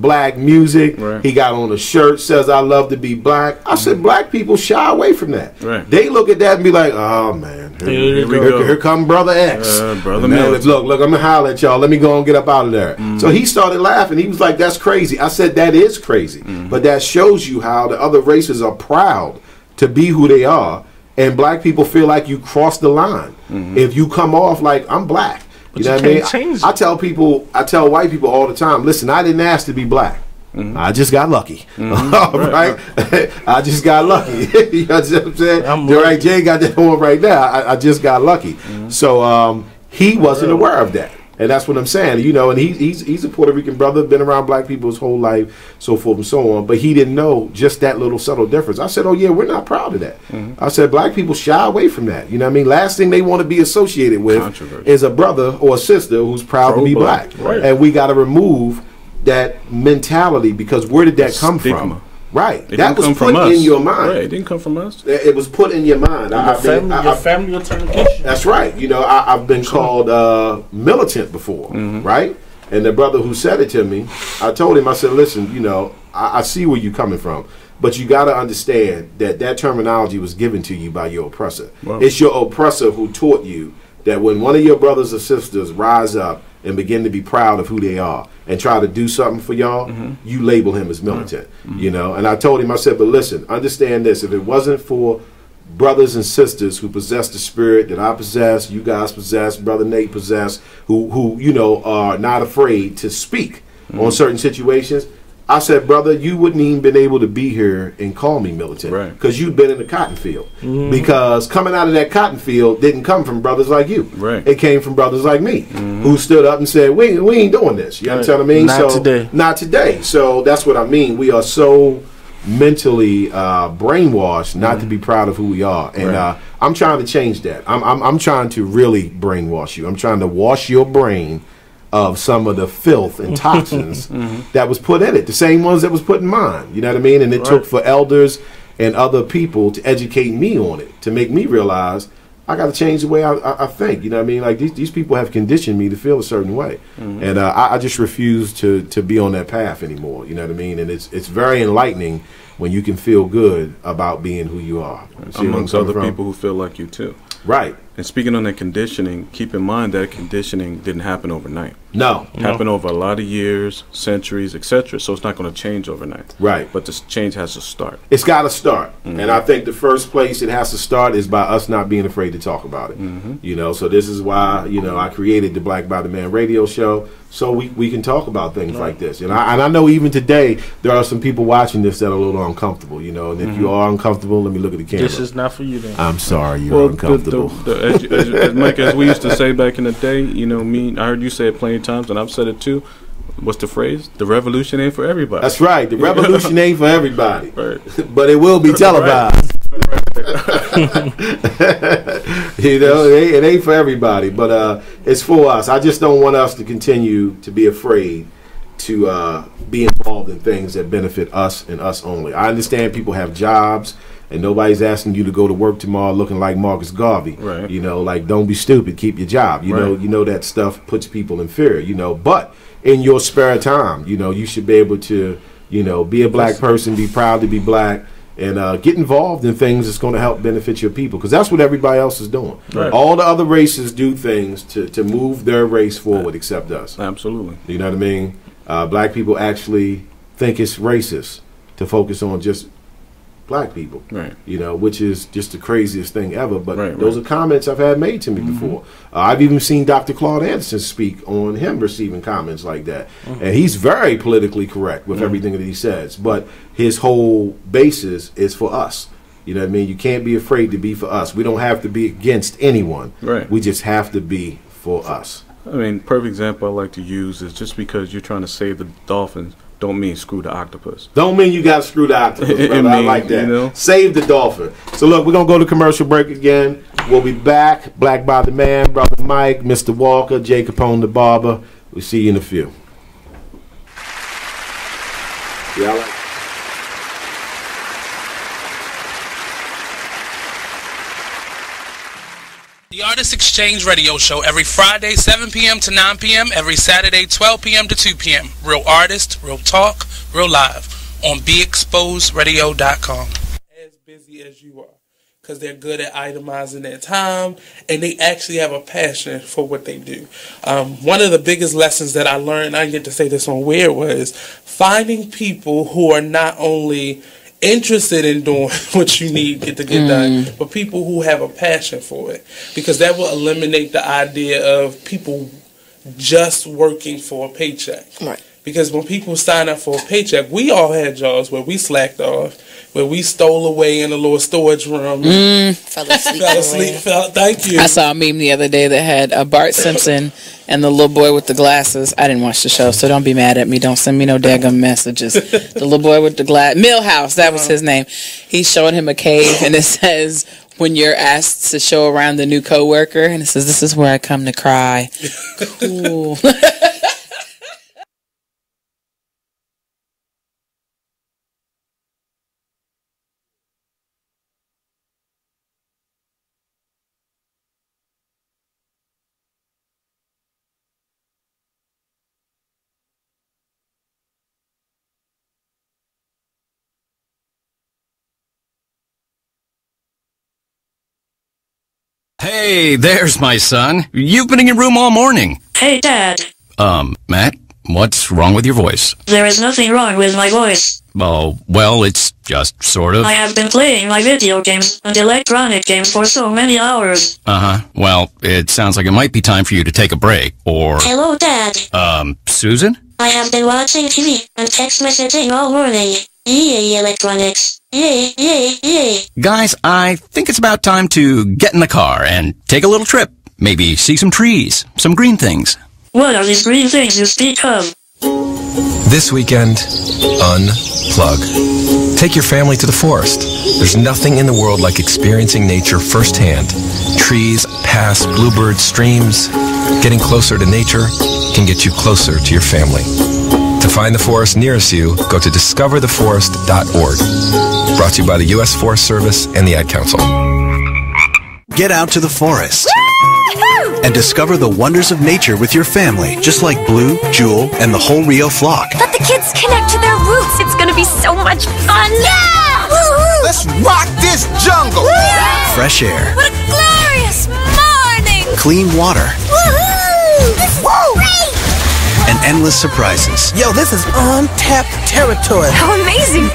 black music. Right. He got on a shirt, says, I love to be black. I said, black people shy away from that. Right. They look at that and be like, oh, man, here come Brother X. Brother man, Mills. look, I'm going to holler at y'all. Let me go and get up out of there. So he started laughing. He was like, that's crazy. I said, that is crazy. But that shows you how the other races are proud to be who they are. And black people feel like you cross the line if you come off like, I'm black. But you know what I mean? I tell white people all the time, listen, I didn't ask to be black. I just got lucky. Right? I just got lucky. You know what I'm saying? Right, Jay got that on right now. I just got lucky. So he wasn't aware of that. And that's what I'm saying, and he's a Puerto Rican brother, been around black people his whole life, so forth and so on. But he didn't know just that little subtle difference. I said, oh, yeah, we're not proud of that. I said, black people shy away from that. You know what I mean? Last thing they want to be associated with is a brother or a sister who's proud to be black. Right. And we got to remove that mentality, because where did that come from? Right. That was put in your mind. Right. It didn't come from us. It was put in your mind. Your family will turn against you. That's right. I've been called militant before, right? And the brother who said it to me, I told him, I said, listen, I see where you're coming from, but you got to understand that terminology was given to you by your oppressor. Wow. It's your oppressor who taught you that when one of your brothers or sisters rise up and begin to be proud of who they are and try to do something for y'all, you label him as militant. You know, and I told him, I said, but listen, understand this: if it wasn't for brothers and sisters who possess the spirit that I possess, you guys possess, Brother Nate possess, who you know are not afraid to speak on certain situations, I said, brother, you wouldn't even been able to be here and call me militant because you've been in the cotton field. Because coming out of that cotton field didn't come from brothers like you. It came from brothers like me who stood up and said, we ain't doing this. You understand what I mean? Not today. Not today. So that's what I mean. We are so mentally brainwashed not to be proud of who we are, and I'm trying to change that. I'm trying to really brainwash you. I'm trying to wash your brain of some of the filth and toxins that was put in it, the same ones that was put in mine. You know what I mean? And it took for elders and other people to educate me on it, to make me realize I got to change the way I think. You know what I mean? Like these people have conditioned me to feel a certain way, and I just refuse to be on that path anymore. You know what I mean? And it's very enlightening when you can feel good about being who you are. Amongst other people who feel like you too. Right. And speaking on that conditioning, keep in mind that conditioning didn't happen overnight. No. It happened over a lot of years, centuries, etc. So it's not going to change overnight. Right. But this change has to start. It's got to start. And I think the first place it has to start is by us not being afraid to talk about it. You know, so this is why, you know, I created the Black by the Man radio show, so we can talk about things like this. And I know even today there are some people watching this that are a little uncomfortable, you know, and if you are uncomfortable, let me look at the camera. This is not for you then. I'm sorry you're uncomfortable. As Mike, as we used to say back in the day, you know, I heard you say it plenty of times, and I've said it too. What's the phrase? The revolution ain't for everybody. That's right. The revolution ain't for everybody. Right. But it will be televised. You know, it ain't for everybody, but it's for us. I just don't want us to continue to be afraid to be involved in things that benefit us and us only. I understand people have jobs, and nobody's asking you to go to work tomorrow looking like Marcus Garvey. Right. You know, like, don't be stupid, keep your job. You know that stuff puts people in fear, you know, but in your spare time, you know, you should be able to, you know, be a black person, be proud to be black, and get involved in things that's going to help benefit your people, because that's what everybody else is doing. Right. All the other races do things to move their race forward except us. Absolutely. You know what I mean? Black people actually think it's racist to focus on just black people, you know, which is just the craziest thing ever. But those are comments I've had made to me before. I've even seen Dr. Claude Anderson speak on him receiving comments like that. And he's very politically correct with everything that he says. But his whole basis is for us. You know what I mean? You can't be afraid to be for us. We don't have to be against anyone. We just have to be for us. I mean, perfect example I like to use is just because you're trying to save the dolphins don't mean screw the octopus. Don't mean you got to screw the octopus, brother. I like that. You know? Save the dolphin. So look, we're going to go to commercial break again. We'll be back. Black by the Man, Brother Mike, Mr. Walker, Jay Capone the Barber. We'll see you in a few. Yeah, I like The Artist Exchange Radio Show every Friday, 7 p.m. to 9 p.m., every Saturday, 12 p.m. to 2 p.m. Real artists, real talk, real live on BeExposedRadio.com. As busy as you are, because they're good at itemizing their time, and they actually have a passion for what they do. One of the biggest lessons that I learned, I get to say this on Weird, was finding people who are not only interested in doing what you need to get done, but people who have a passion for it, because that will eliminate the idea of people just working for a paycheck. Right. Because when people sign up for a paycheck, we all had jobs where we slacked off, where we stole away in a little storage room. Fell asleep. Thank you. I saw a meme the other day that had Bart Simpson and the little boy with the glasses. I didn't watch the show, so don't be mad at me. Don't send me no daggum messages. The little boy with the glass, Millhouse, that was his name. He's showing him a cave, and it says, when you're asked to show around the new coworker, and it says, this is where I come to cry. Cool. Hey, there's my son. You've been in your room all morning. Hey, Dad. Matt, what's wrong with your voice? There is nothing wrong with my voice. Oh, well, it's just sort of. I have been playing my video games and electronic games for so many hours. Uh-huh. Well, it sounds like it might be time for you to take a break, or... Hello, Dad. Susan? I have been watching TV and text messaging all morning. Yay, electronics. Yay, yay, yay. Guys, I think it's about time to get in the car and take a little trip. Maybe see some trees, some green things. What are these green things you speak of? This weekend, unplug. Take your family to the forest. There's nothing in the world like experiencing nature firsthand. Trees, paths, bluebirds, streams. Getting closer to nature can get you closer to your family. To find the forest nearest you, go to discovertheforest.org. Brought to you by the U.S. Forest Service and the Ad Council. Get out to the forest and discover the wonders of nature with your family, just like Blue, Jewel, and the whole Rio flock. Let the kids connect to their roots. It's gonna be so much fun. Yeah! Woo-hoo! Let's rock this jungle! Woo! Fresh air. What a glorious morning! Clean water. Woohoo! This is great! And endless surprises. Yo, this is untapped territory. How amazing!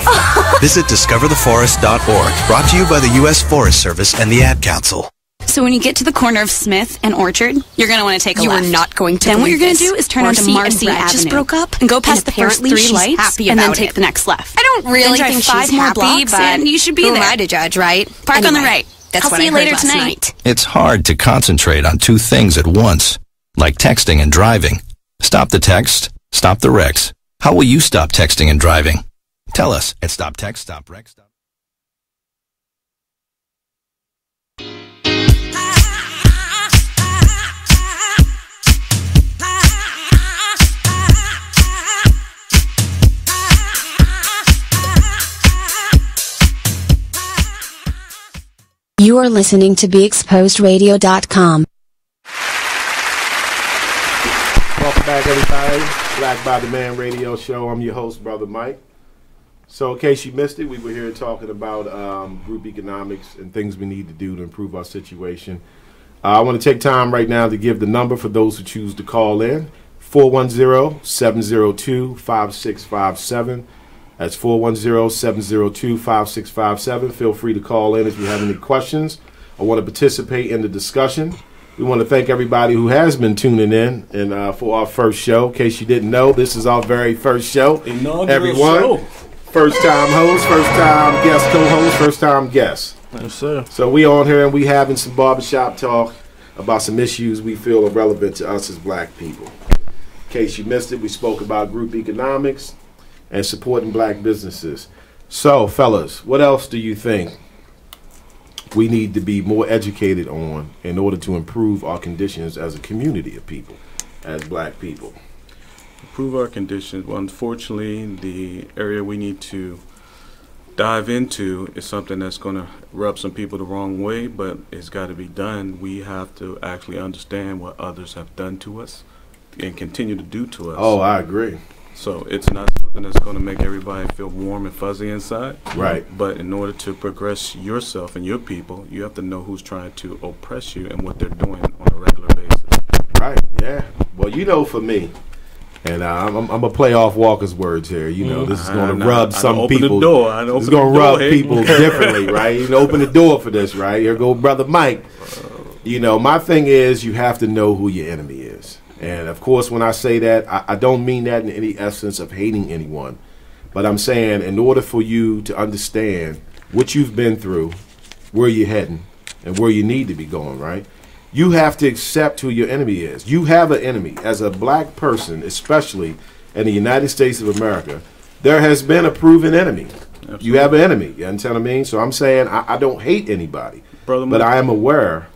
Visit discovertheforest.org. Brought to you by the U.S. Forest Service and the Ad Council. So when you get to the corner of Smith and Orchard, you're going to want to take a left. You are not going to. Then what you're going to this. do is turn onto Marcy Avenue. Just broke up and go past the first 3 she's lights happy and then about take it. the next left. I don't really then think drive 5 she's more happy, blocks but and you should be who there. am I to judge, right? Park on the right. That's I'll what see I you heard later last tonight. night. It's hard to concentrate on 2 things at once, like texting and driving. Stop the text, stop the wrecks. How will you stop texting and driving? Tell us at Stop Text, Stop Wreck, Stop. You are listening to BeExposedRadio.com. Welcome back, everybody. Black by the Man Radio Show. I'm your host, Brother Mike. So in case you missed it, we were here talking about group economics and things we need to do to improve our situation. I want to take time right now to give the number for those who choose to call in. 410-702-5657. That's 410-702-5657. Feel free to call in if you have any questions or want to participate in the discussion. We want to thank everybody who has been tuning in and for our first show. In case you didn't know, this is our very first show. Everyone, show. First time host, first time guest co-host, first time guest. Yes, sir. So we on here and we having some barbershop talk about some issues we feel are relevant to us as black people. In case you missed it, we spoke about group economics and supporting black businesses. So, fellas, what else do you think we need to be more educated on in order to improve our conditions as a community of people, as black people? Improve our conditions. Well, unfortunately, the area we need to dive into is something that's going to rub some people the wrong way, but it's got to be done. We have to actually understand what others have done to us and continue to do to us. Oh, I agree. So it's not something that's going to make everybody feel warm and fuzzy inside. Right. But in order to progress yourself and your people, you have to know who's trying to oppress you and what they're doing on a regular basis. Right, yeah. Well, you know, for me, and I'm going to play off Walker's words here. You know, this is going to rub some people. It's going to rub people differently, right? You can open the door for this, right? Here go Brother Mike. You know, my thing is you have to know who your enemy is. And, of course, when I say that, I don't mean that in any essence of hating anyone. But I'm saying in order for you to understand what you've been through, where you're heading, and where you need to be going, right? You have to accept who your enemy is. You have an enemy. As a black person, especially in the United States of America, there has been a proven enemy. Absolutely. You have an enemy. You understand what I mean? So I'm saying I don't hate anybody. But I am aware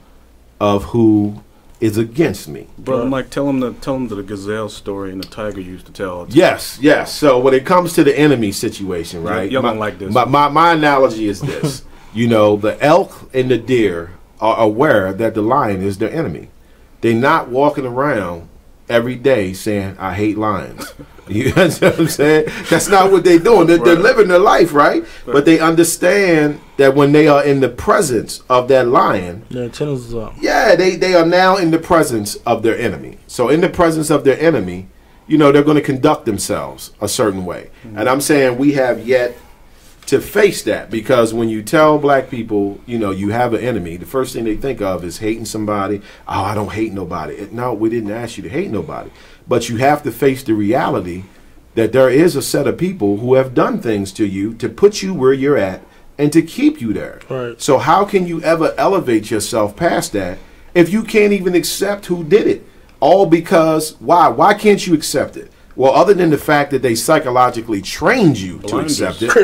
of who is against me. Brother Mike, tell them the gazelle story and the tiger used to tell. Yes. So when it comes to the enemy situation, right? Y'all don't like this. My analogy is this. You know, the elk and the deer are aware that the lion is their enemy. They're not walking around every day saying, I hate lions. You know what I'm saying? That's not what they're doing. They're living their life, right? But they understand that when they are in the presence of that lion, their antennas is up. Yeah, they are now in the presence of their enemy. So in the presence of their enemy, you know, they're going to conduct themselves a certain way. Mm-hmm. And I'm saying we have yet to face that, because when you tell black people, you know, you have an enemy, the first thing they think of is hating somebody. Oh, I don't hate nobody. No, we didn't ask you to hate nobody. But you have to face the reality that there is a set of people who have done things to you to put you where you're at and to keep you there. Right. So how can you ever elevate yourself past that if you can't even accept who did it? All because, why? Why can't you accept it? Well, other than the fact that they psychologically trained you to accept it.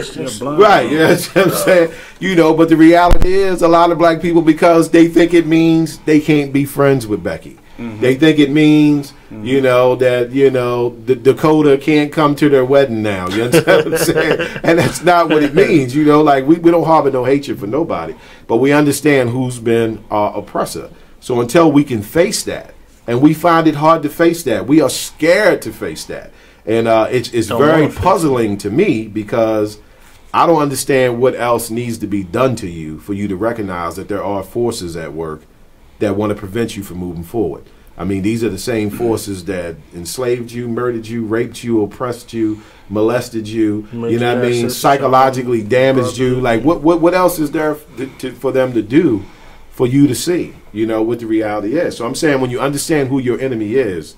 Right, you know what I'm saying? You know, but the reality is a lot of black people, because they think it means they can't be friends with Becky. Mm-hmm. They think it means, you know, that, you know, the Dakota can't come to their wedding now. You understand what I'm saying? And that's not what it means. You know, like we don't harbor no hatred for nobody, but we understand who's been our oppressor. So until we can face that, and we find it hard to face that, we are scared to face that. And it's very puzzling to me, because I don't understand what else needs to be done to you for you to recognize that there are forces at work that want to prevent you from moving forward. I mean, these are the same forces that enslaved you, murdered you, raped you, oppressed you, molested you, you know what I mean, psychologically damaged you. Like, what else is there for them to do for you to see, you know, what the reality is? So I'm saying, when you understand who your enemy is,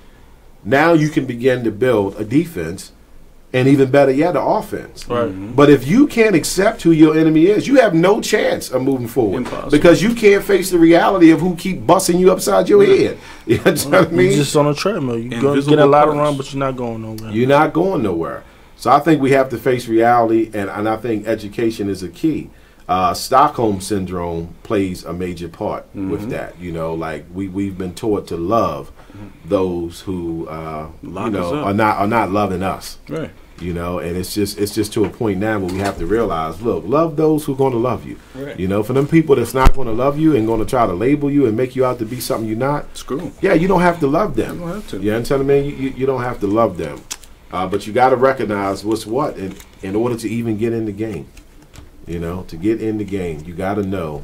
now you can begin to build a defense, and even better yet, an offense. Right. Mm-hmm. But if you can't accept who your enemy is, you have no chance of moving forward. Impossible. Because you can't face the reality of who keep busting you upside your head. You know what I mean? You're just on a treadmill. You're getting a lot of run, but you're not going nowhere. You're not going nowhere. So I think we have to face reality, and I think education is a key. Stockholm Syndrome plays a major part with that. You know, like we've been taught to love those who you know, are not loving us. Right. You know, and it's just to a point now where we have to realize, look, love those who are going to love you. Right. You know, for them people that's not going to love you and going to try to label you and make you out to be something you're not. Screw. Yeah, you don't have to love them. You don't have to. You understand what I mean? You don't have to love them, but you got to recognize what's what in order to even get in the game. You know, to get in the game, you got to know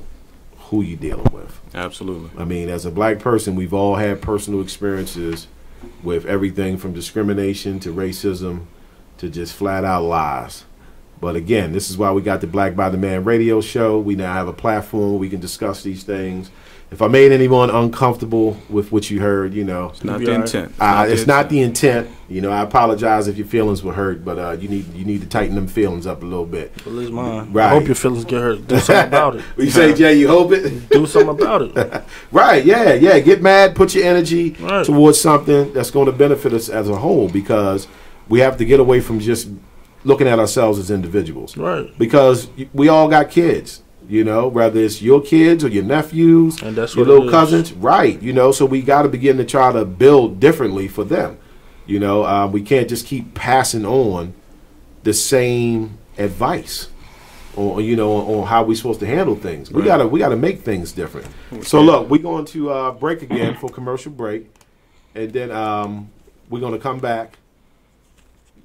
who you're dealing with. Absolutely. I mean, as a black person, we've all had personal experiences with everything from discrimination to racism to just flat out lies. But again, this is why we got the Black by the Man radio show. We now have a platform where we can discuss these things. If I made anyone uncomfortable with what you heard, you know, it's not the intent. It's not the intent. You know, I apologize if your feelings were hurt, but you need to tighten them feelings up a little bit. At least mine. Right. I hope your feelings get hurt. Do something about it. You say, Jay, you hope it? Do something about it. Right, yeah. Get mad, put your energy towards something that's going to benefit us as a whole, because we have to get away from just looking at ourselves as individuals. Right. Because we all got kids. You know, whether it's your kids or your nephews, and that's your little cousins, right? You know, so we got to begin to try to build differently for them. You know, we can't just keep passing on the same advice, or you know, on how we're supposed to handle things. We gotta make things different. So look, we're going to break again for commercial break, and then we're gonna come back.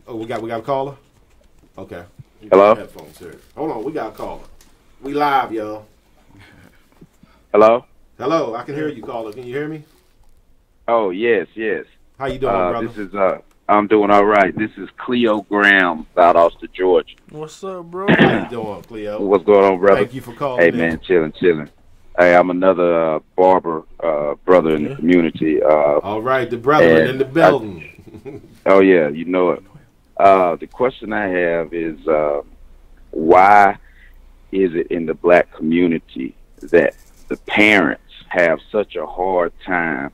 Oh, we got a caller. Okay. Hello. Headphones here. Hold on, we got a caller. We live, y'all. Hello? Hello, I can hear you, caller. Can you hear me? Oh, yes. How you doing, brother? This is, I'm doing all right. This is Cleo Graham, out Austin, Georgia. What's up, bro? How you doing, Cleo? What's going on, brother? Thank you for calling Hey, in. man, chilling. Hey, I'm another barber brother in the community. All right, the brethren in the building. Oh, yeah, you know it. The question I have is, why is it in the black community that the parents have such a hard time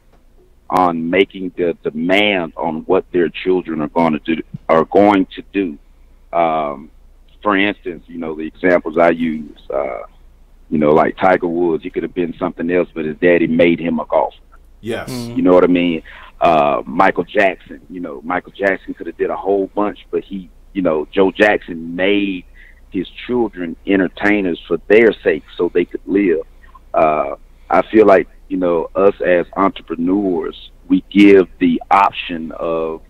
on making the demand on what their children are going to do? For instance, you know, the examples I use, you know, like Tiger Woods, he could have been something else, but his daddy made him a golfer. Yes. You know what I mean? Michael Jackson, you know, Michael Jackson could have did a whole bunch, but Joe Jackson made his children entertainers for their sake so they could live. I feel like, you know, us as entrepreneurs, we give the option to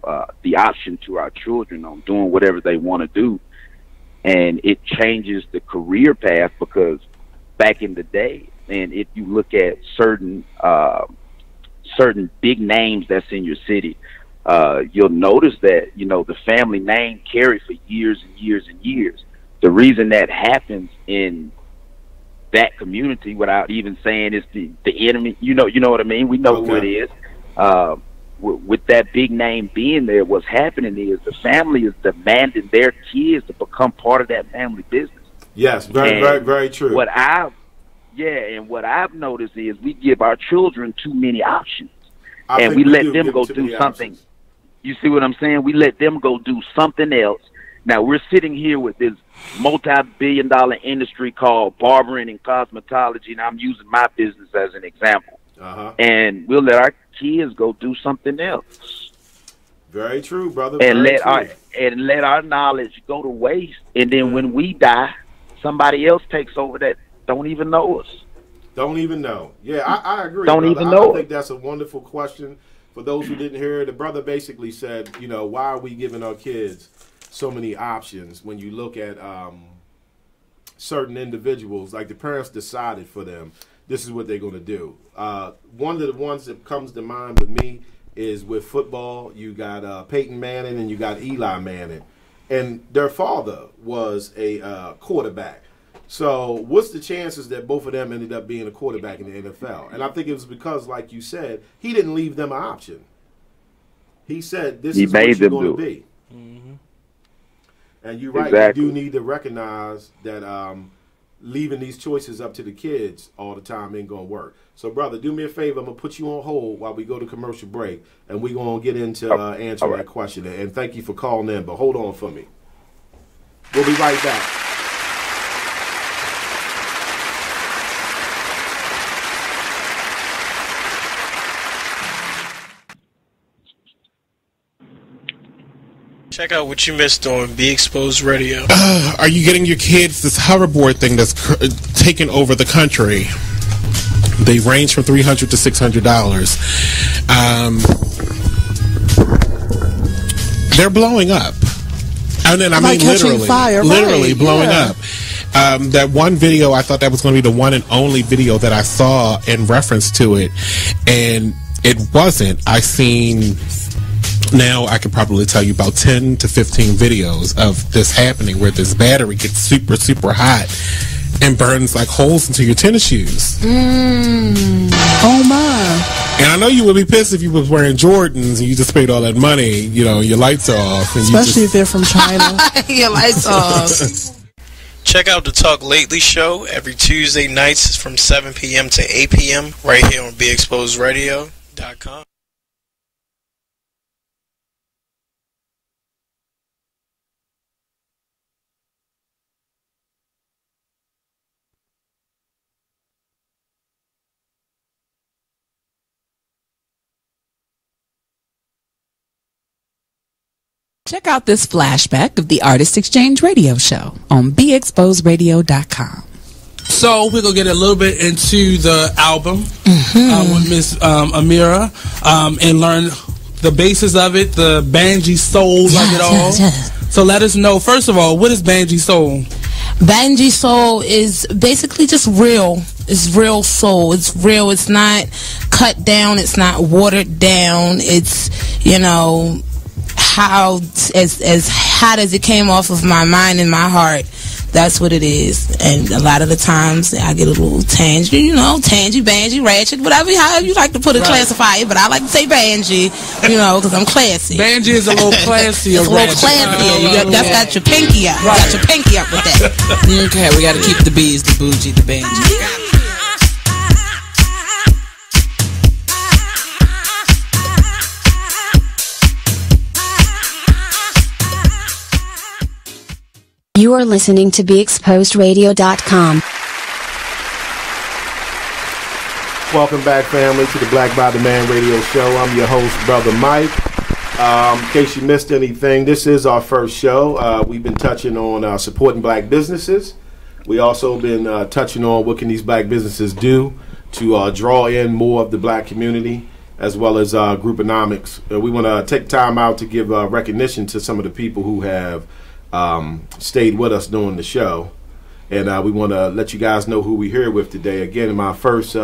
our children on doing whatever they want to do, and it changes the career path. Because back in the day, and if you look at certain big names that's in your city, you'll notice that, you know, the family name carried for years and years and years. The reason that happens in that community, without even saying it's the enemy, you know what I mean? We know who it is. With that big name being there, what's happening is the family is demanding their kids to become part of that family business. Yes, very true. What I've noticed is we give our children too many options, and we let them go do something. You see what I'm saying? We let them go do something else. Now we're sitting here with this multi-billion-dollar industry called barbering and cosmetology, and I'm using my business as an example. And we'll let our kids go do something else. Very true, brother. And let our knowledge go to waste. And then when we die, somebody else takes over that don't even know us. Don't even know. Yeah, I agree. Don't brother. even know. I think that's a wonderful question. For those who didn't hear it, the brother basically said, you know, why are we giving our kids so many options when you look at certain individuals? Like, the parents decided for them, this is what they're going to do. One of the ones that comes to mind with me is with football. You got Peyton Manning and you got Eli Manning. And their father was a quarterback. So what's the chances that both of them ended up being a quarterback in the NFL? And I think it was because, like you said, he didn't leave them an option. He said, this is what you're going to be. Mm-hmm. And you're right. Exactly. You do need to recognize that leaving these choices up to the kids all the time ain't going to work. So, brother, do me a favor. I'm going to put you on hold while we go to commercial break, and we're going to get into answering that question. And thank you for calling in, but hold on for me. We'll be right back. Check out what you missed on Be Exposed Radio. Are you getting your kids this hoverboard thing that's taken over the country? They range from $300 to $600. They're blowing up. And then, I mean, literally blowing up. That one video, I thought that was going to be the one and only video that I saw in reference to it, and it wasn't. I seen... Now I could probably tell you about 10 to 15 videos of this happening, where this battery gets super, super hot and burns like holes into your tennis shoes. Oh my! And I know you would be pissed if you was wearing Jordans and you just paid all that money. You know, your lights are off, and especially if they're from China. Your lights off. Check out the Talk Lately show every Tuesday nights from 7 p.m. to 8 p.m. right here on BeExposedRadio.com. Check out this flashback of the Artist Exchange Radio Show on BeExposedRadio.com. So we're going to get a little bit into the album with Miss Amira and learn the basis of it, the Banji soul of it all. So let us know, first of all, what is Banji soul? Banji soul is basically just real. It's real soul. It's real. It's not cut down. It's not watered down. It's, you know, how as hot as it came off of my mind and my heart. That's what it is. And a lot of the times I get a little tangy, you know, banji, ratchet, whatever, however you like to put it, classify it. But I like to say banji, you know, because I'm classy. Banji is a little classier. It's a little classier. That's got your pinky up. Right. Got your pinky up with that. Okay, we got to keep the bees, the bougie, the banji. You are listening to BeExposedRadio.com. Welcome back, family, to the Black by the Man radio show. I'm your host, Brother Mike. In case you missed anything, this is our first show. We've been touching on supporting black businesses. We also been touching on what can these black businesses do to draw in more of the black community. as well as Grouponomics. We want to take time out to give recognition to some of the people who have stayed with us during the show. And we want to let you guys know who we're here with today. Again, my first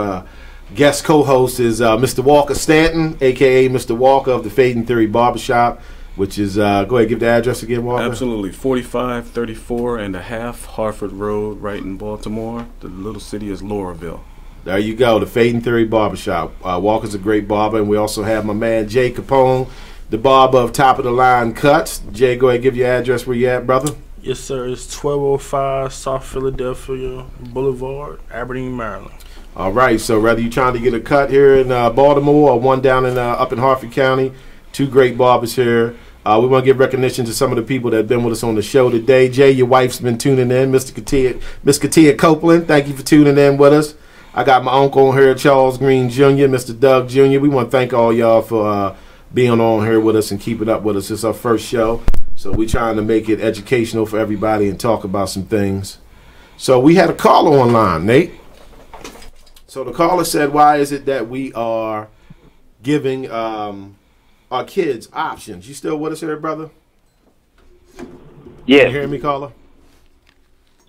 guest co-host is Mr. Walker Stanton, a.k.a. Mr. Walker of the Fade and Theory Barbershop, which is, go ahead, give the address again, Walker. Absolutely, 4534 and a half Harford Road, right in Baltimore. The little city is Laurelville. There you go, the Fade and Theory Barbershop. Walker's a great barber, and we also have my man Jay Capone, the barber of Top of the Line Cuts. Jay, go ahead, give your address where you at, brother. Yes, sir. It's 1205 South Philadelphia Boulevard, Aberdeen, Maryland. All right, so whether you're trying to get a cut here in Baltimore or one down in up in Harford County, two great barbers here. We want to give recognition to some of the people that have been with us on the show today. Jay, your wife's been tuning in. Miss Katia Copeland, thank you for tuning in with us. I got my uncle on here, Charles Green Jr., Mr. Doug Jr. We want to thank all y'all for being on here with us and keeping up with us. It's our first show, so we're trying to make it educational for everybody and talk about some things. So we had a caller online, Nate. So the caller said, why is it that we are giving our kids options? You still with us here, brother? Yeah. Can you hear me, caller?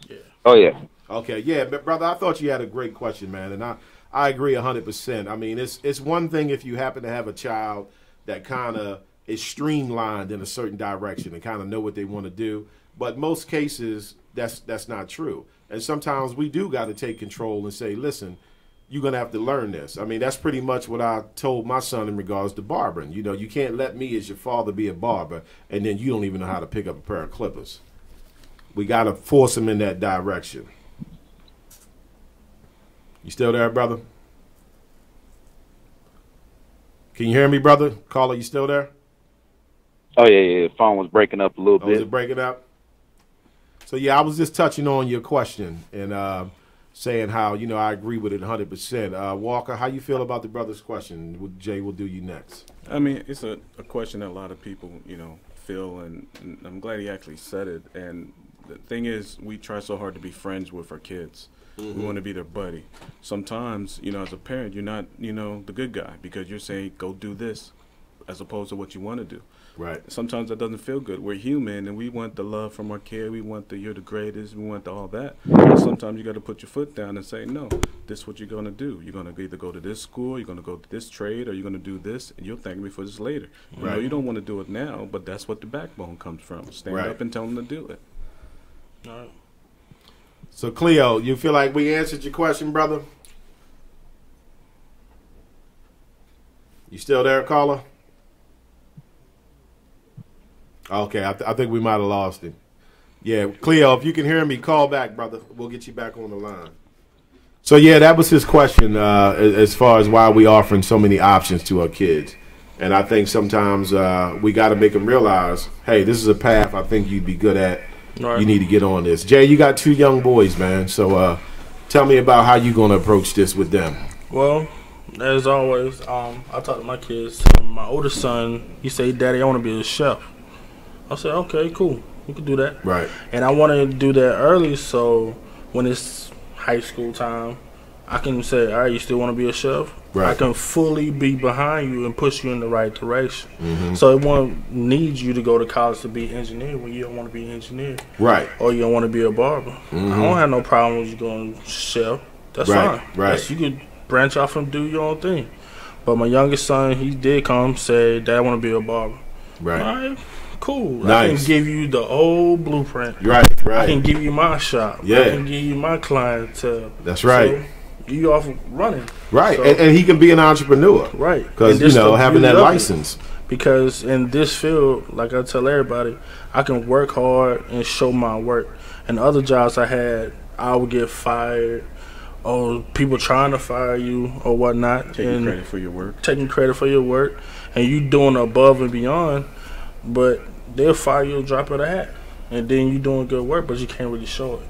Yeah. Oh, yeah. Okay, yeah, but brother, I thought you had a great question, man, and I agree 100%. I mean, it's one thing if you happen to have a child that kind of is streamlined in a certain direction and kind of know what they want to do, but most cases that's not true. And sometimes we do got to take control and say, listen, you're going to have to learn this. I mean, that's pretty much what I told my son in regards to barbering. You know, you can't let me as your father be a barber, and then you don't even know how to pick up a pair of clippers. We got to force him in that direction. You still there, brother? Can you hear me, brother? Caller, you still there? Oh, yeah. The phone was breaking up a little bit. Was it breaking up? So, yeah, I was just touching on your question and saying how, you know, I agree with it 100%. Walker, how you feel about the brother's question? Jay, we'll do you next. I mean, it's a question that a lot of people, you know, feel, and I'm glad he actually said it. And the thing is, we try so hard to be friends with our kids. Mm-hmm. We want to be their buddy. Sometimes, you know, as a parent, you're not, you know, the good guy because you're saying, go do this as opposed to what you want to do. Right. Sometimes that doesn't feel good. We're human, and we want the love from our kid. We want the you're the greatest. We want all that. But sometimes you got to put your foot down and say, no, this is what you're going to do. You're going to either go to this school, you're going to go to this trade, or you're going to do this, and you'll thank me for this later. Right. You know, you don't want to do it now, but that's what the backbone comes from. Stand up and tell them to do it. All right. So, Cleo, you feel like we answered your question, brother? You still there, caller? Okay, I think we might have lost him. Yeah, Cleo, if you can hear me, call back, brother. We'll get you back on the line. So, yeah, that was his question as far as why we offering so many options to our kids. And I think sometimes we got to make them realize, hey, this is a path I think you'd be good at. Right. You need to get on this. Jay, you got two young boys, man. So tell me about how you going to approach this with them. Well, as always, I talk to my kids. My oldest son, he said, Daddy, I want to be a chef. I said, okay, cool. We can do that. Right. And I wanted to do that early so when it's high school time, I can say, all right, you still want to be a chef? Right. I can fully be behind you and push you in the right direction. Mm-hmm. So it won't need you to go to college to be an engineer when you don't want to be an engineer. Right. Or you don't want to be a barber. Mm-hmm. I don't have no problem with you going chef. That's fine. Right. You could branch off and do your own thing. But my youngest son, he did come say, Dad, I want to be a barber. Right. All right. Cool. Nice. I can give you the old blueprint. Right. I can give you my shop. Yeah. I can give you my clientele. That's right. So you off running. Right. So, and he can be an entrepreneur. Right. Because, you know, having that license. Because in this field, like I tell everybody, I can work hard and show my work. And other jobs I had, I would get fired or people trying to fire you or whatnot. Taking credit for your work. Taking credit for your work. And you doing above and beyond. But they'll fire you a drop of the hat. And then you doing good work, but you can't really show it.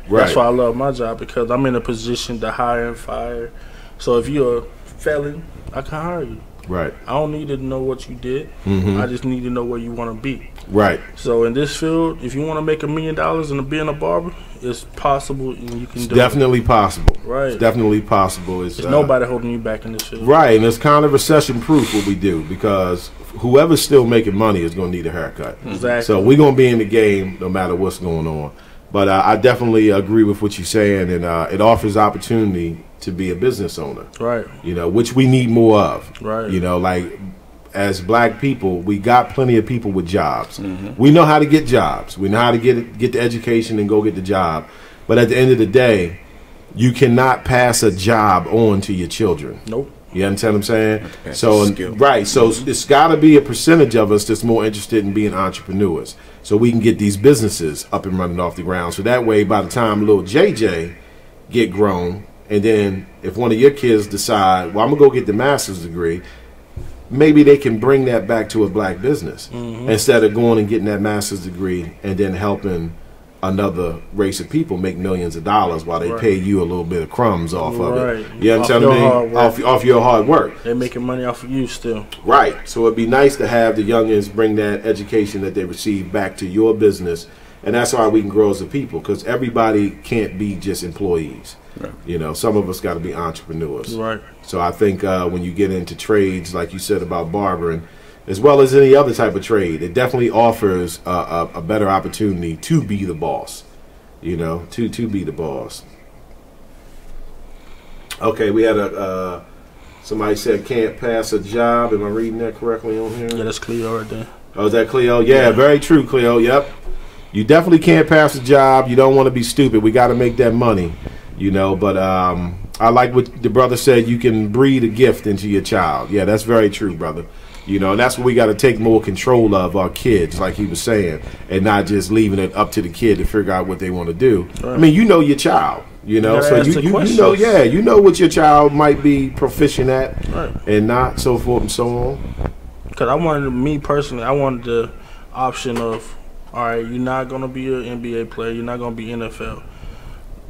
Right. That's why I love my job, because I'm in a position to hire and fire. So if you're a felon, I can hire you. Right. I don't need to know what you did. Mm-hmm. I just need to know where you want to be. Right. So in this field, if you want to make $1 million and being a barber, it's possible, and you can It's do definitely possible. Right. It's definitely possible. There's nobody holding you back in this field. Right, and it's kind of recession-proof what we do, because whoever's still making money is going to need a haircut. Exactly. So we're going to be in the game no matter what's going on. But I definitely agree with what you're saying, and it offers opportunity to be a business owner. Right. You know, which we need more of. Right. You know, like as black people, we got plenty of people with jobs. We know how to get jobs. We know how to get the education and go get the job. But at the end of the day, you cannot pass a job on to your children. Nope. You understand what I'm saying? So right. So it's got to be a percentage of us that's more interested in being entrepreneurs, so we can get these businesses up and running off the ground. So that way, by the time little JJ get grown, and then if one of your kids decide, well, I'm gonna go get the master's degree, maybe they can bring that back to a black business instead of going and getting that master's degree and then helping another race of people make millions of dollars while they pay you a little bit of crumbs off of it. You understand what I mean? Off your hard work. They're making money off of you still. Right. So it'd be nice to have the youngins bring that education that they receive back to your business, and that's how we can grow as a people, because everybody can't be just employees. Right. You know, some of us got to be entrepreneurs. Right. So I think when you get into trades, like you said about barbering, as well as any other type of trade, it definitely offers a better opportunity to be the boss. You know, to be the boss. Okay, we had somebody said can't pass a job. Am I reading that correctly on here? Yeah, that's Cleo right there. Oh, is that Cleo? Yeah, very true, Cleo. Yep. You definitely can't pass a job. You don't want to be stupid. We got to make that money, you know. But I like what the brother said. You can breed a gift into your child. Yeah, that's very true, brother. You know, and that's what we got to take more control of our kids, like he was saying, and not just leaving it up to the kid to figure out what they want to do. Right. I mean, you know your child, you know, so you know, yeah, you know what your child might be proficient at, right, and not, so forth and so on. Because I wanted the option of, all right, you're not going to be an NBA player, you're not going to be NFL.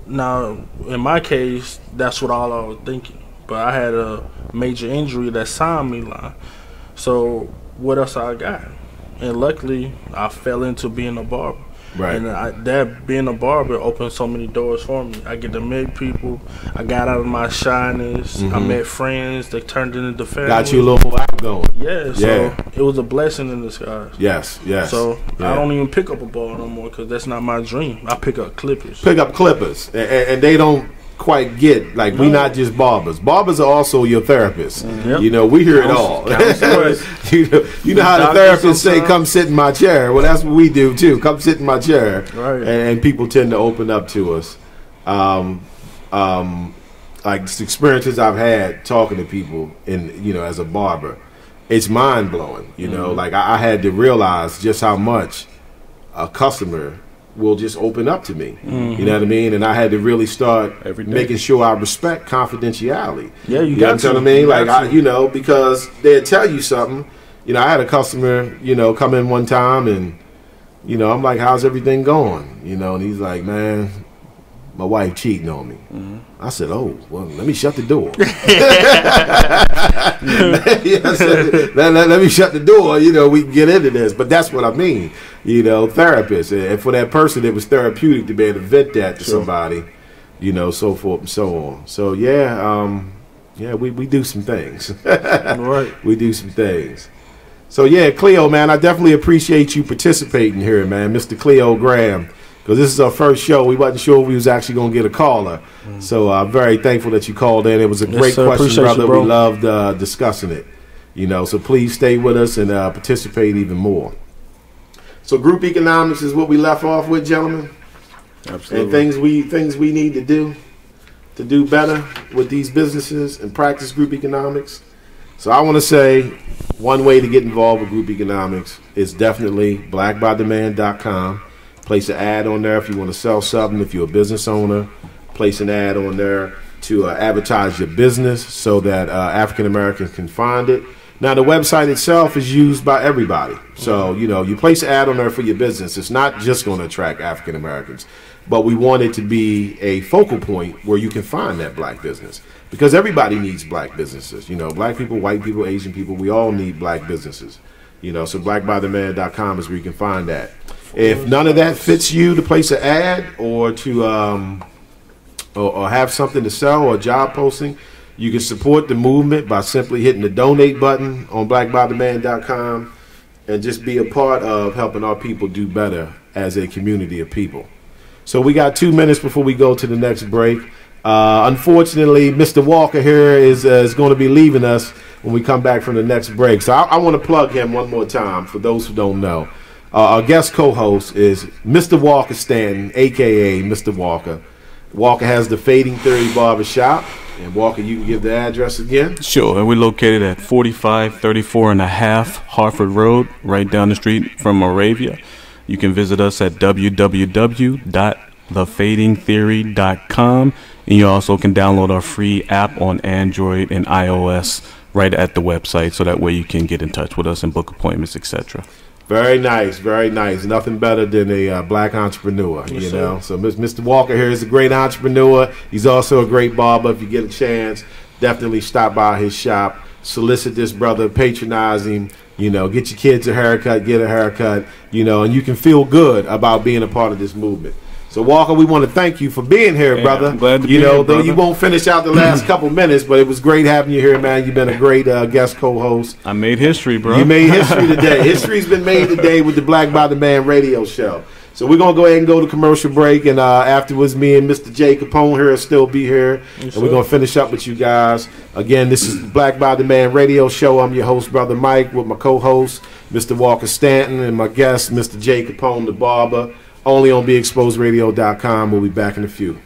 Now, in my case, that's what all I was thinking. But I had a major injury that signed me line. So what else I got? And luckily, I fell into being a barber. Right. And that being a barber opened so many doors for me. I get to meet people. I got out of my shyness. I met friends that turned into family. Got you a little more outgoing. Yeah. So it was a blessing in disguise. Yes. So I don't even pick up a ball no more because that's not my dream. I pick up clippers. And they don't quite get, like, we not just barbers. Barbers are also your therapists. You know, we hear it all. you know how the therapists say, come sit in my chair. Well, that's what we do too. Come sit in my chair. Right. And people tend to open up to us. Like the experiences I've had talking to people as a barber, it's mind blowing. You know, like I had to realize just how much a customer will just open up to me. You know what I mean? And I had to really start making sure I respect confidentiality. Yeah, you got to. You know what I mean? Like, because they'll tell you something. You know, I had a customer, come in one time and, I'm like, how's everything going? And he's like, man, my wife cheating on me. I said, oh, well, let me shut the door. Let me shut the door. We can get into this. But that's what I mean. Therapist. And for that person, it was therapeutic to be able to vent that to somebody, so forth and so on. So, we do some things. Right. We do some things. So, Cleo, man, I definitely appreciate you participating here, man. Mr. Cleo Graham. Because this is our first show. We wasn't sure if we was actually going to get a caller. So I'm very thankful that you called in. It was a great question, brother. We loved discussing it. So please stay with us and participate even more. So group economics is what we left off with, gentlemen. Absolutely. And things we need to do better with these businesses and practice group economics. So I want to say one way to get involved with group economics is definitely blackbydemand.com. Place an ad on there if you want to sell something. If you're a business owner, place an ad on there to advertise your business so that African Americans can find it. Now, the website itself is used by everybody. So, you place an ad on there for your business. It's not just going to attract African Americans, but we want it to be a focal point where you can find that black business, because everybody needs black businesses. Black people, white people, Asian people, we all need black businesses. So blackbytheman.com is where you can find that. If none of that fits you to place an ad or to or have something to sell or a job posting, you can support the movement by simply hitting the donate button on blackbytheman.com and just be a part of helping our people do better as a community of people. So we got 2 minutes before we go to the next break. Unfortunately, Mr. Walker here is going to be leaving us when we come back from the next break. So I want to plug him one more time for those who don't know. Our guest co-host is Mr. Walker Stanton, a.k.a. Mr. Walker. Walker has the Fading Theory Barbershop. And Walker, you can give the address again? Sure, and we're located at 4534 and a half Harford Road, right down the street from Moravia. You can visit us at www.thefadingtheory.com, and you also can download our free app on Android and iOS right at the website, so that way you can get in touch with us and book appointments, etc. Very nice, very nice. Nothing better than a black entrepreneur, Yes, you sir. know. So Mr. Walker here is a great entrepreneur. He's also a great barber. If you get a chance, definitely stop by his shop. Solicit this brother, patronize him. Get your kids a haircut, get a haircut, and you can feel good about being a part of this movement. So Walker, we want to thank you for being here, brother. I'm glad to be here, Though brother. you won't finish out the last couple minutes, but it was great having you here, man. You've been a great guest co-host. I made history, bro. You made history today. History's been made today with the Black by the Man radio show. So we're going to go ahead and go to commercial break, and afterwards me and Mr. J. Capone here will still be here, and we're going to finish up with you guys. Again, this is Black by the Man radio show. I'm your host, Brother Mike, with my co-host, Mr. Walker Stanton, and my guest, Mr. J. Capone, the barber, only on BeExposedRadio.com. We'll be back in a few.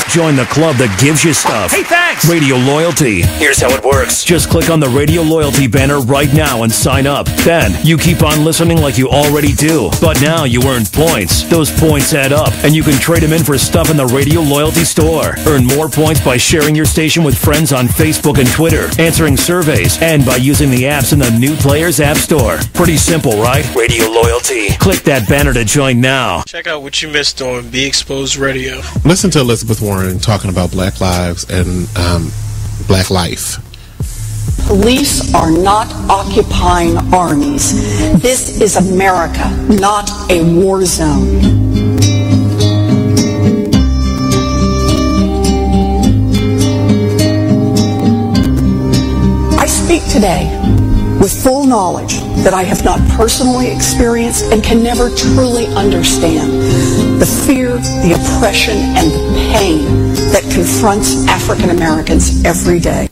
Join the club that gives you stuff. Hey, thanks! Radio Loyalty. Here's how it works. Just click on the Radio Loyalty banner right now and sign up. Then, you keep on listening like you already do. But now you earn points. Those points add up, and you can trade them in for stuff in the Radio Loyalty store. Earn more points by sharing your station with friends on Facebook and Twitter, answering surveys, and by using the apps in the New Players App Store. Pretty simple, right? Radio Loyalty. Click that banner to join now. Check out what you missed on Be Exposed Radio. Listen to Elizabeth Warren talking about Black lives and Black life. Police are not occupying armies. This is America, not a war zone. I speak today with full knowledge that I have not personally experienced and can never truly understand the fear, the oppression, and the pain that confronts African Americans every day.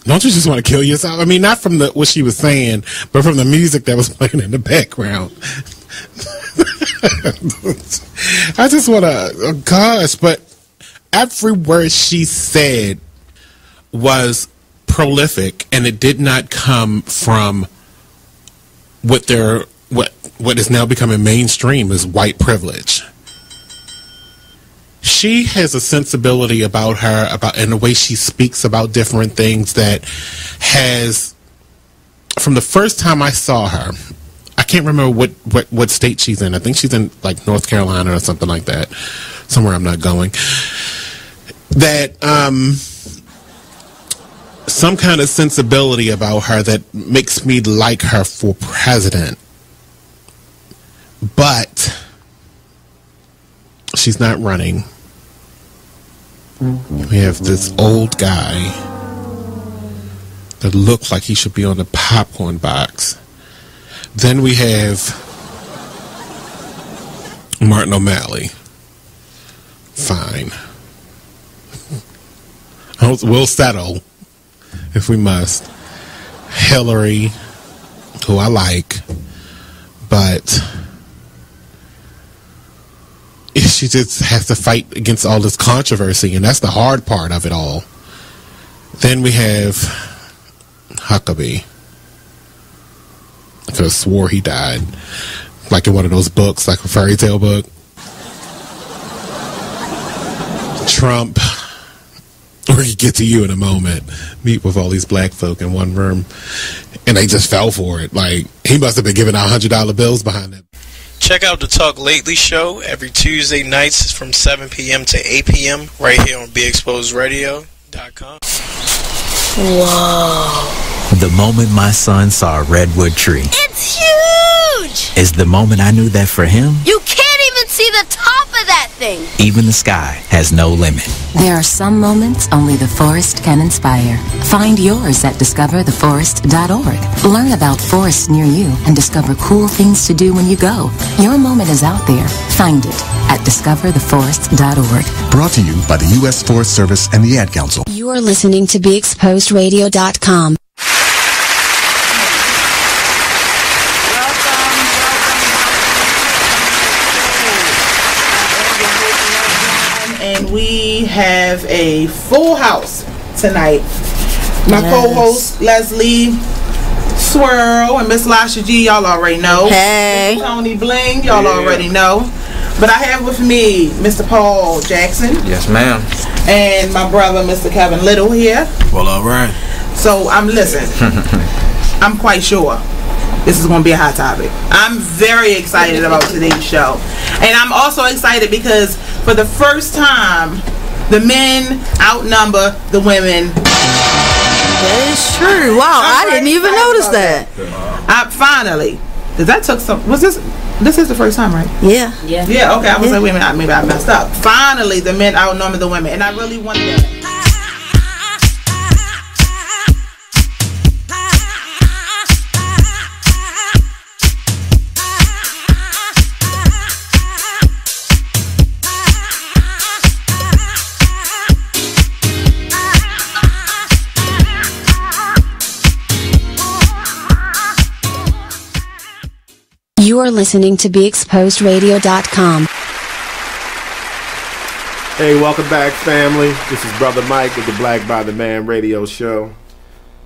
Don't you just want to kill yourself? I mean, not from what she was saying, but from the music that was playing in the background. I just want to, gosh, but every word she said was prolific, and it did not come from what is now becoming mainstream as white privilege. She has a sensibility about her, and the way she speaks about different things that has, from the first time I saw her, I can't remember what state she's in. I think she's in like North Carolina or something like that, somewhere I'm not going. That some kind of sensibility about her that makes me like her for president. But she's not running. We have this old guy that looks like he should be on the popcorn box. Then we have Martin O'Malley. Fine. We'll settle if we must. Hillary, who I like, but she just has to fight against all this controversy, and that's the hard part of it all. Then we have Huckabee. I could have swore he died, like in one of those books, like a fairy tale book. Trump. We're going to get to you in a moment. Meet with all these black folk in one room, and they just fell for it. Like, he must have been giving out $100 bills behind it. Check out the Talk Lately show every Tuesday nights from 7 p.m. to 8 p.m. right here on BeExposedRadio.com. Whoa. The moment my son saw a redwood tree. It's huge! Is the moment I knew that for him, You can't even see the top of that thing! even the sky has no limit. There are some moments only the forest can inspire. Find yours at discovertheforest.org. Learn about forests near you and discover cool things to do when you go. Your moment is out there. Find it at discovertheforest.org. Brought to you by the U.S. Forest Service and the Ad Council. You are listening to BeExposedRadio.com. And we have a full house tonight. My co-host Leslie Swirl and Miss Lasha G, y'all already know. Hey. Tony Bling, y'all already know. But I have with me Mr. Paul Jackson. Yes, ma'am. And my brother, Mr. Kevin Little here. Well, all right. So I'm quite sure this is going to be a hot topic. I'm very excited about today's show. And I'm also excited because for the first time, the men outnumber the women. That is true. Wow, I didn't even notice that. Finally. That took some... Was this... This is the first time, right? Yeah. Yeah, okay. I was like, wait a minute, maybe I messed up. Finally, the men outnumber the women. And I really wanted that. You are listening to BeExposedRadio.com. Hey, welcome back, family. This is Brother Mike with the Black by the Man radio show.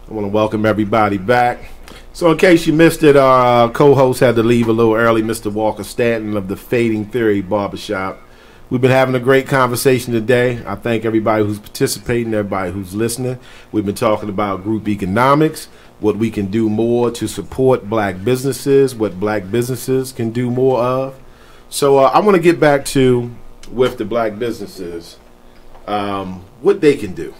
I want to welcome everybody back. So in case you missed it, our co-host had to leave a little early, Mr. Walker Stanton of the Fading Theory Barbershop. We've been having a great conversation today. I thank everybody who's participating, everybody who's listening. We've been talking about group economics, what we can do more to support black businesses, what black businesses can do more of. So I want to get back to, with the black businesses, what they can do,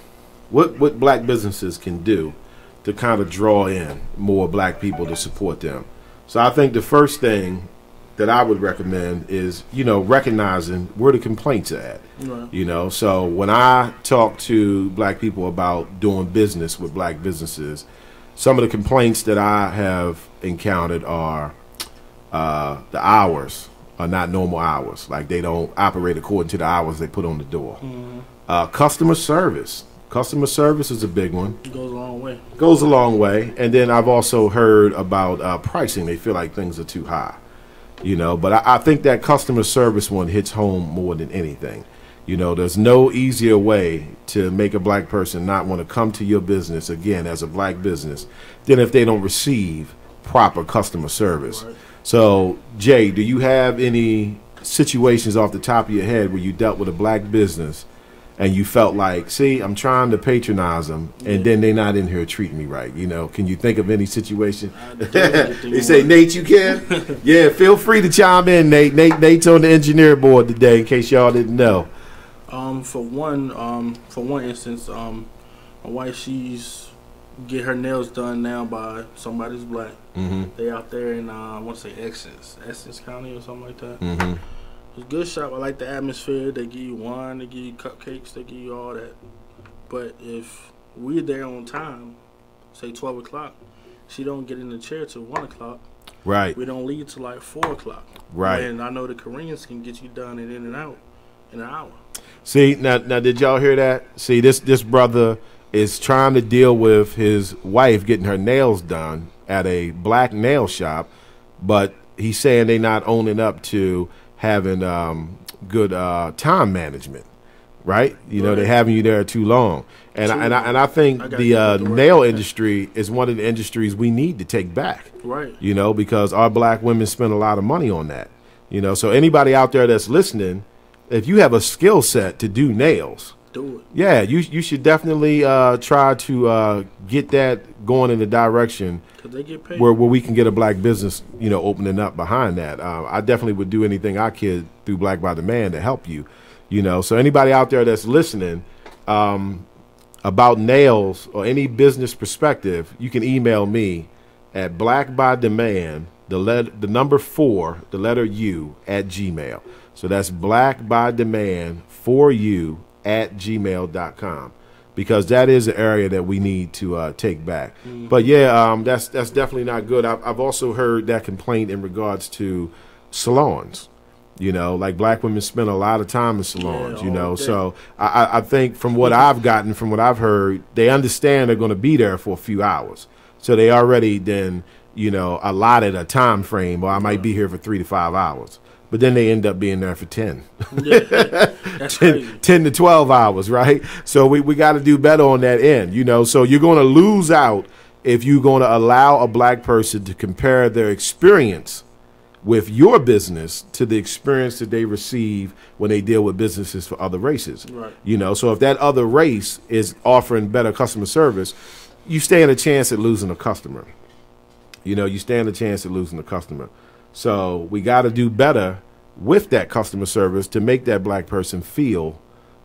what black businesses can do to kind of draw in more black people to support them. So I think the first thing that I would recommend is, recognizing where the complaints are at. Right. So when I talk to black people about doing business with black businesses, some of the complaints that I have encountered are the hours are not normal hours. Like they don't operate according to the hours they put on the door. Mm-hmm. Customer service. Customer service is a big one. It goes a long way. Goes a long way. And then I've also heard about pricing. They feel like things are too high. But I think that customer service one hits home more than anything. There's no easier way to make a black person not want to come to your business, again, as a black business, than if they don't receive proper customer service. Right. So, Jay, do you have any situations off the top of your head where you dealt with a black business and you felt like, see, I'm trying to patronize them, and then they're not in here treating me right? Can you think of any situation? They say, Nate, you can? Yeah, feel free to chime in, Nate. Nate's on the engineer board today, in case y'all didn't know. For one instance, my wife, she's get her nails done now by somebody's black. Mm-hmm. They out there in I want to say Essex County or something like that. Mm-hmm. It's a good shop. I like the atmosphere. They give you wine, they give you cupcakes, they give you all that. But if we're there on time, say 12 o'clock, she don't get in the chair till 1 o'clock. Right. We don't leave till like 4 o'clock. Right. And I know the Koreans can get you done and in and out in an hour. See, now did y'all hear that? See, this brother is trying to deal with his wife getting her nails done at a black nail shop, but he's saying they not owning up to having good time management, right? They're having you there too long. And I think the nail industry is one of the industries we need to take back. Right. Because our black women spend a lot of money on that. So anybody out there that's listening, if you have a skill set to do nails, Do it. Yeah, you should definitely try to get that going in the direction They get paid. where we can get a black business, opening up behind that. I definitely would do anything I could through Black by Demand to help you. So anybody out there that's listening about nails or any business perspective, you can email me at blackbydemand, the number 4, the letter U, at Gmail. So that's blackbydemand, 4U, at gmail.com, because that is an area that we need to take back. Mm-hmm. But yeah, that's definitely not good. I've also heard that complaint in regards to salons. Like black women spend a lot of time in salons, so I think from what I've gotten, from what I've heard, they understand they're going to be there for a few hours. So they already then, allotted a time frame, or I might be here for 3 to 5 hours. But then they end up being there for 10. That's 10 to 12 hours, right? So we got to do better on that end, So you're going to lose out if you're going to allow a black person to compare their experience with your business to the experience that they receive when they deal with businesses for other races. Right. So if that other race is offering better customer service, you stand a chance at losing a customer. You stand a chance at losing a customer. So we got to do better with that customer service to make that black person feel,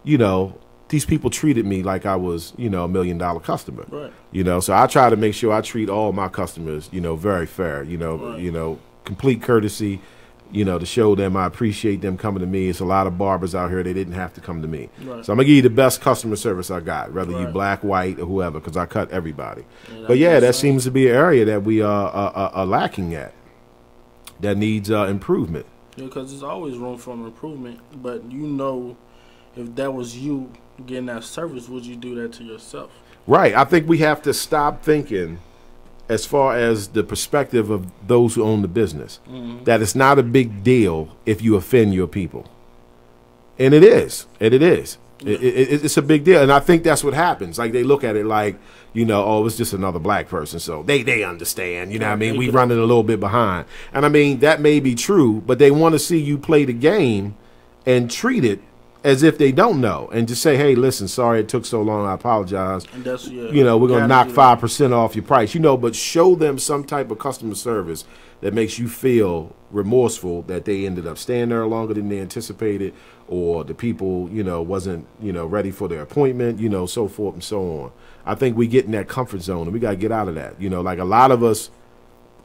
these people treated me like I was, a $1 million customer. Right. So I try to make sure I treat all my customers, very fair, right. Complete courtesy, to show them I appreciate them coming to me. It's a lot of barbers out here. They didn't have to come to me. Right. So I'm going to give you the best customer service I got, whether you black, white, or whoever, because I cut everybody. But yeah, that seems to be an area that we are lacking at. That needs improvement. Yeah, because there's always room for improvement. But if that was you getting that service, would you do that to yourself? Right. I think we have to stop thinking, as far as the perspective of those who own the business, that it's not a big deal if you offend your people. And it is. And it is. It's a big deal. And I think that's what happens. Like, they look at it like, it's just another black person. So they understand, what I mean? We running a little bit behind. And I mean, that may be true, but they want to see you play the game and treat it as if they don't know, and just say, hey, listen, sorry it took so long, I apologize. And that's, we're going to knock 5% off your price, but show them some type of customer service that makes you feel remorseful that they ended up staying there longer than they anticipated, or the people, wasn't, ready for their appointment, so forth and so on. I think we get in that comfort zone, and we got to get out of that. Like a lot of us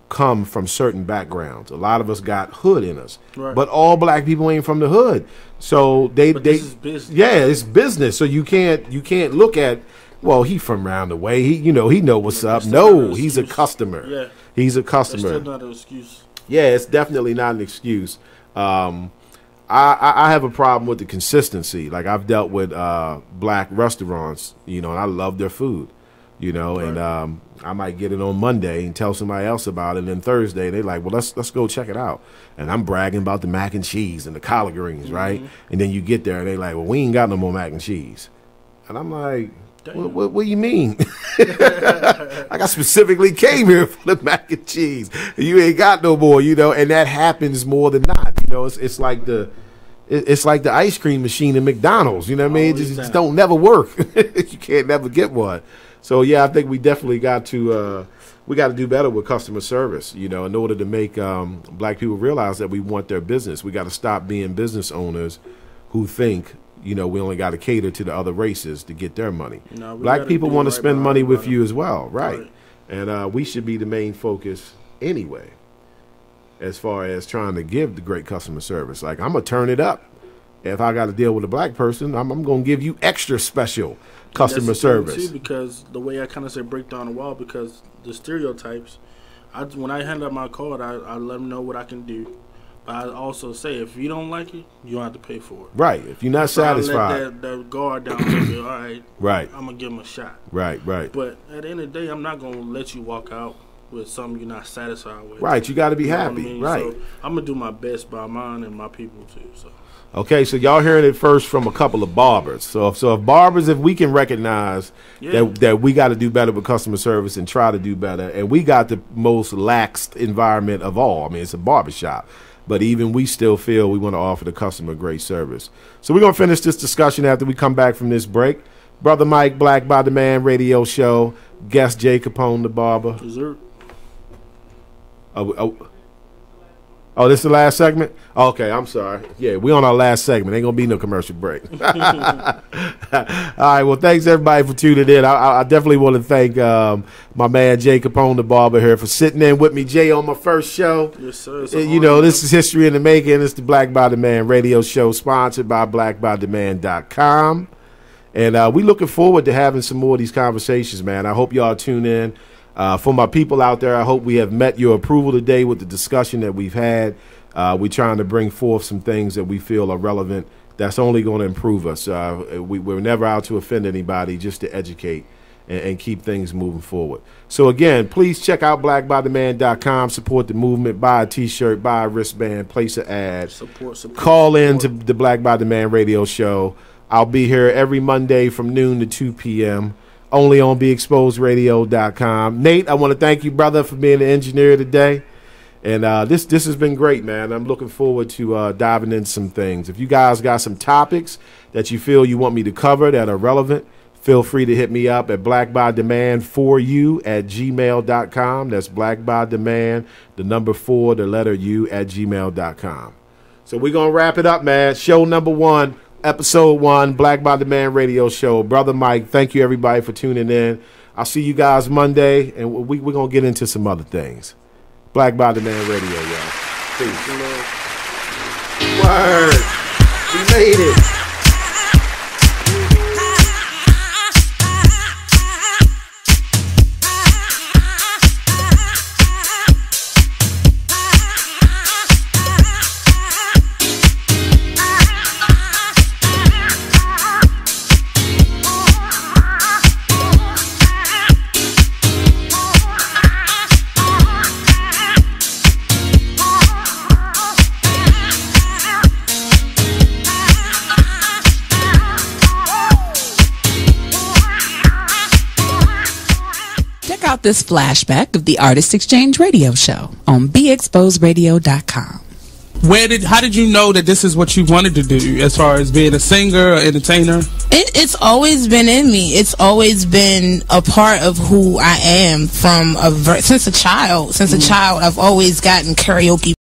come from certain backgrounds. A lot of us got hood in us, right. But all black people ain't from the hood. So this is business. Yeah, it's business. So you can't look at, well, he from around the way. He know what's up. No, he's a customer. Yeah, he's a customer. That's still not an excuse. Yeah, it's definitely not an excuse. I have a problem with the consistency. Like, I've dealt with black restaurants, and I love their food. Right. And I might get it on Monday and tell somebody else about it, and then Thursday they're like, well, let's go check it out. And I'm bragging about the mac and cheese and the collard greens, right? And then you get there and they're like, well, we ain't got no more mac and cheese. And I'm like, what do you mean? Like, I specifically came here for the mac and cheese. You ain't got no more, and that happens more than not. It's like the ice cream machine in McDonald's, you know what I mean? It just don't never work. You can't never get one. So yeah, I think we definitely got to do better with customer service, in order to make black people realize that we want their business. We got to stop being business owners who think, we only got to cater to the other races to get their money. No, black people want to spend money with you as well, right? And we should be the main focus anyway, as far as trying to give the great customer service. Like, I'm going to turn it up. If I got to deal with a black person, I'm going to give you extra special customer service. Too, because the way I kind of say break down the wall, because the stereotypes, when I hand out my card, I let them know what I can do. But I also say, if you don't like it, you don't have to pay for it. Right. If you're not satisfied. I let that guard down and say, all right, right. I'm going to give them a shot. Right. But at the end of the day, I'm not going to let you walk out with something you're not satisfied with. Right. You got to be happy. I mean? Right. So I'm going to do my best by mine and my people, too. So. Okay, so y'all hearing it first from a couple of barbers. So if we can recognize that we got to do better with customer service and try to do better, and we got the most laxed environment of all. I mean, it's a barbershop. but even we still feel we want to offer the customer great service. So we're going to finish this discussion after we come back from this break. Brother Mike, Black by Demand Radio Show, guest Jay Capone the barber. Dessert. Oh, this is the last segment? Okay, I'm sorry. Yeah, we on our last segment. Ain't going to be no commercial break. All right, well, thanks, everybody, for tuning in. I definitely want to thank my man, Jay Capone, the barber here, for sitting in with me, Jay, on my first show. Yes, sir. You know, this is history in the making. It's the Black by Demand radio show, sponsored by blackbydemand.com. And we looking forward to having some more of these conversations, man. I hope y'all tune in. For my people out there, I hope we have met your approval today with the discussion that we've had. We're trying to bring forth some things that we feel are relevant. That's only going to improve us. We're never out to offend anybody, just to educate and keep things moving forward. So, again, please check out blackbydemand.com. Support the movement. Buy a T-shirt, buy a wristband, place an ad. Support. Call in to the Black by Demand radio show. I'll be here every Monday from noon to 2 p.m., only on BeExposedRadio.com. Nate, I want to thank you, brother, for being the engineer today. And this has been great, man. I'm looking forward to diving into some things. If you guys got some topics that you feel you want me to cover that are relevant, feel free to hit me up at blackbydemand4u@gmail.com. That's blackbydemand, the number 4, the letter U, @gmail.com. So we're going to wrap it up, man. Show number 1. Episode 1, Black by Demand Radio Show. Brother Mike, thank you, everybody, for tuning in. I'll see you guys Monday, and we're going to get into some other things. Black by Demand Radio, y'all. Peace. Word. We made it. This flashback of the Artist Exchange Radio Show on BeExposedRadio.com. How did you know that this is what you wanted to do as far as being a singer or entertainer? It's always been in me. It's always been a part of who I am since a child. Since a child, I've always gotten karaoke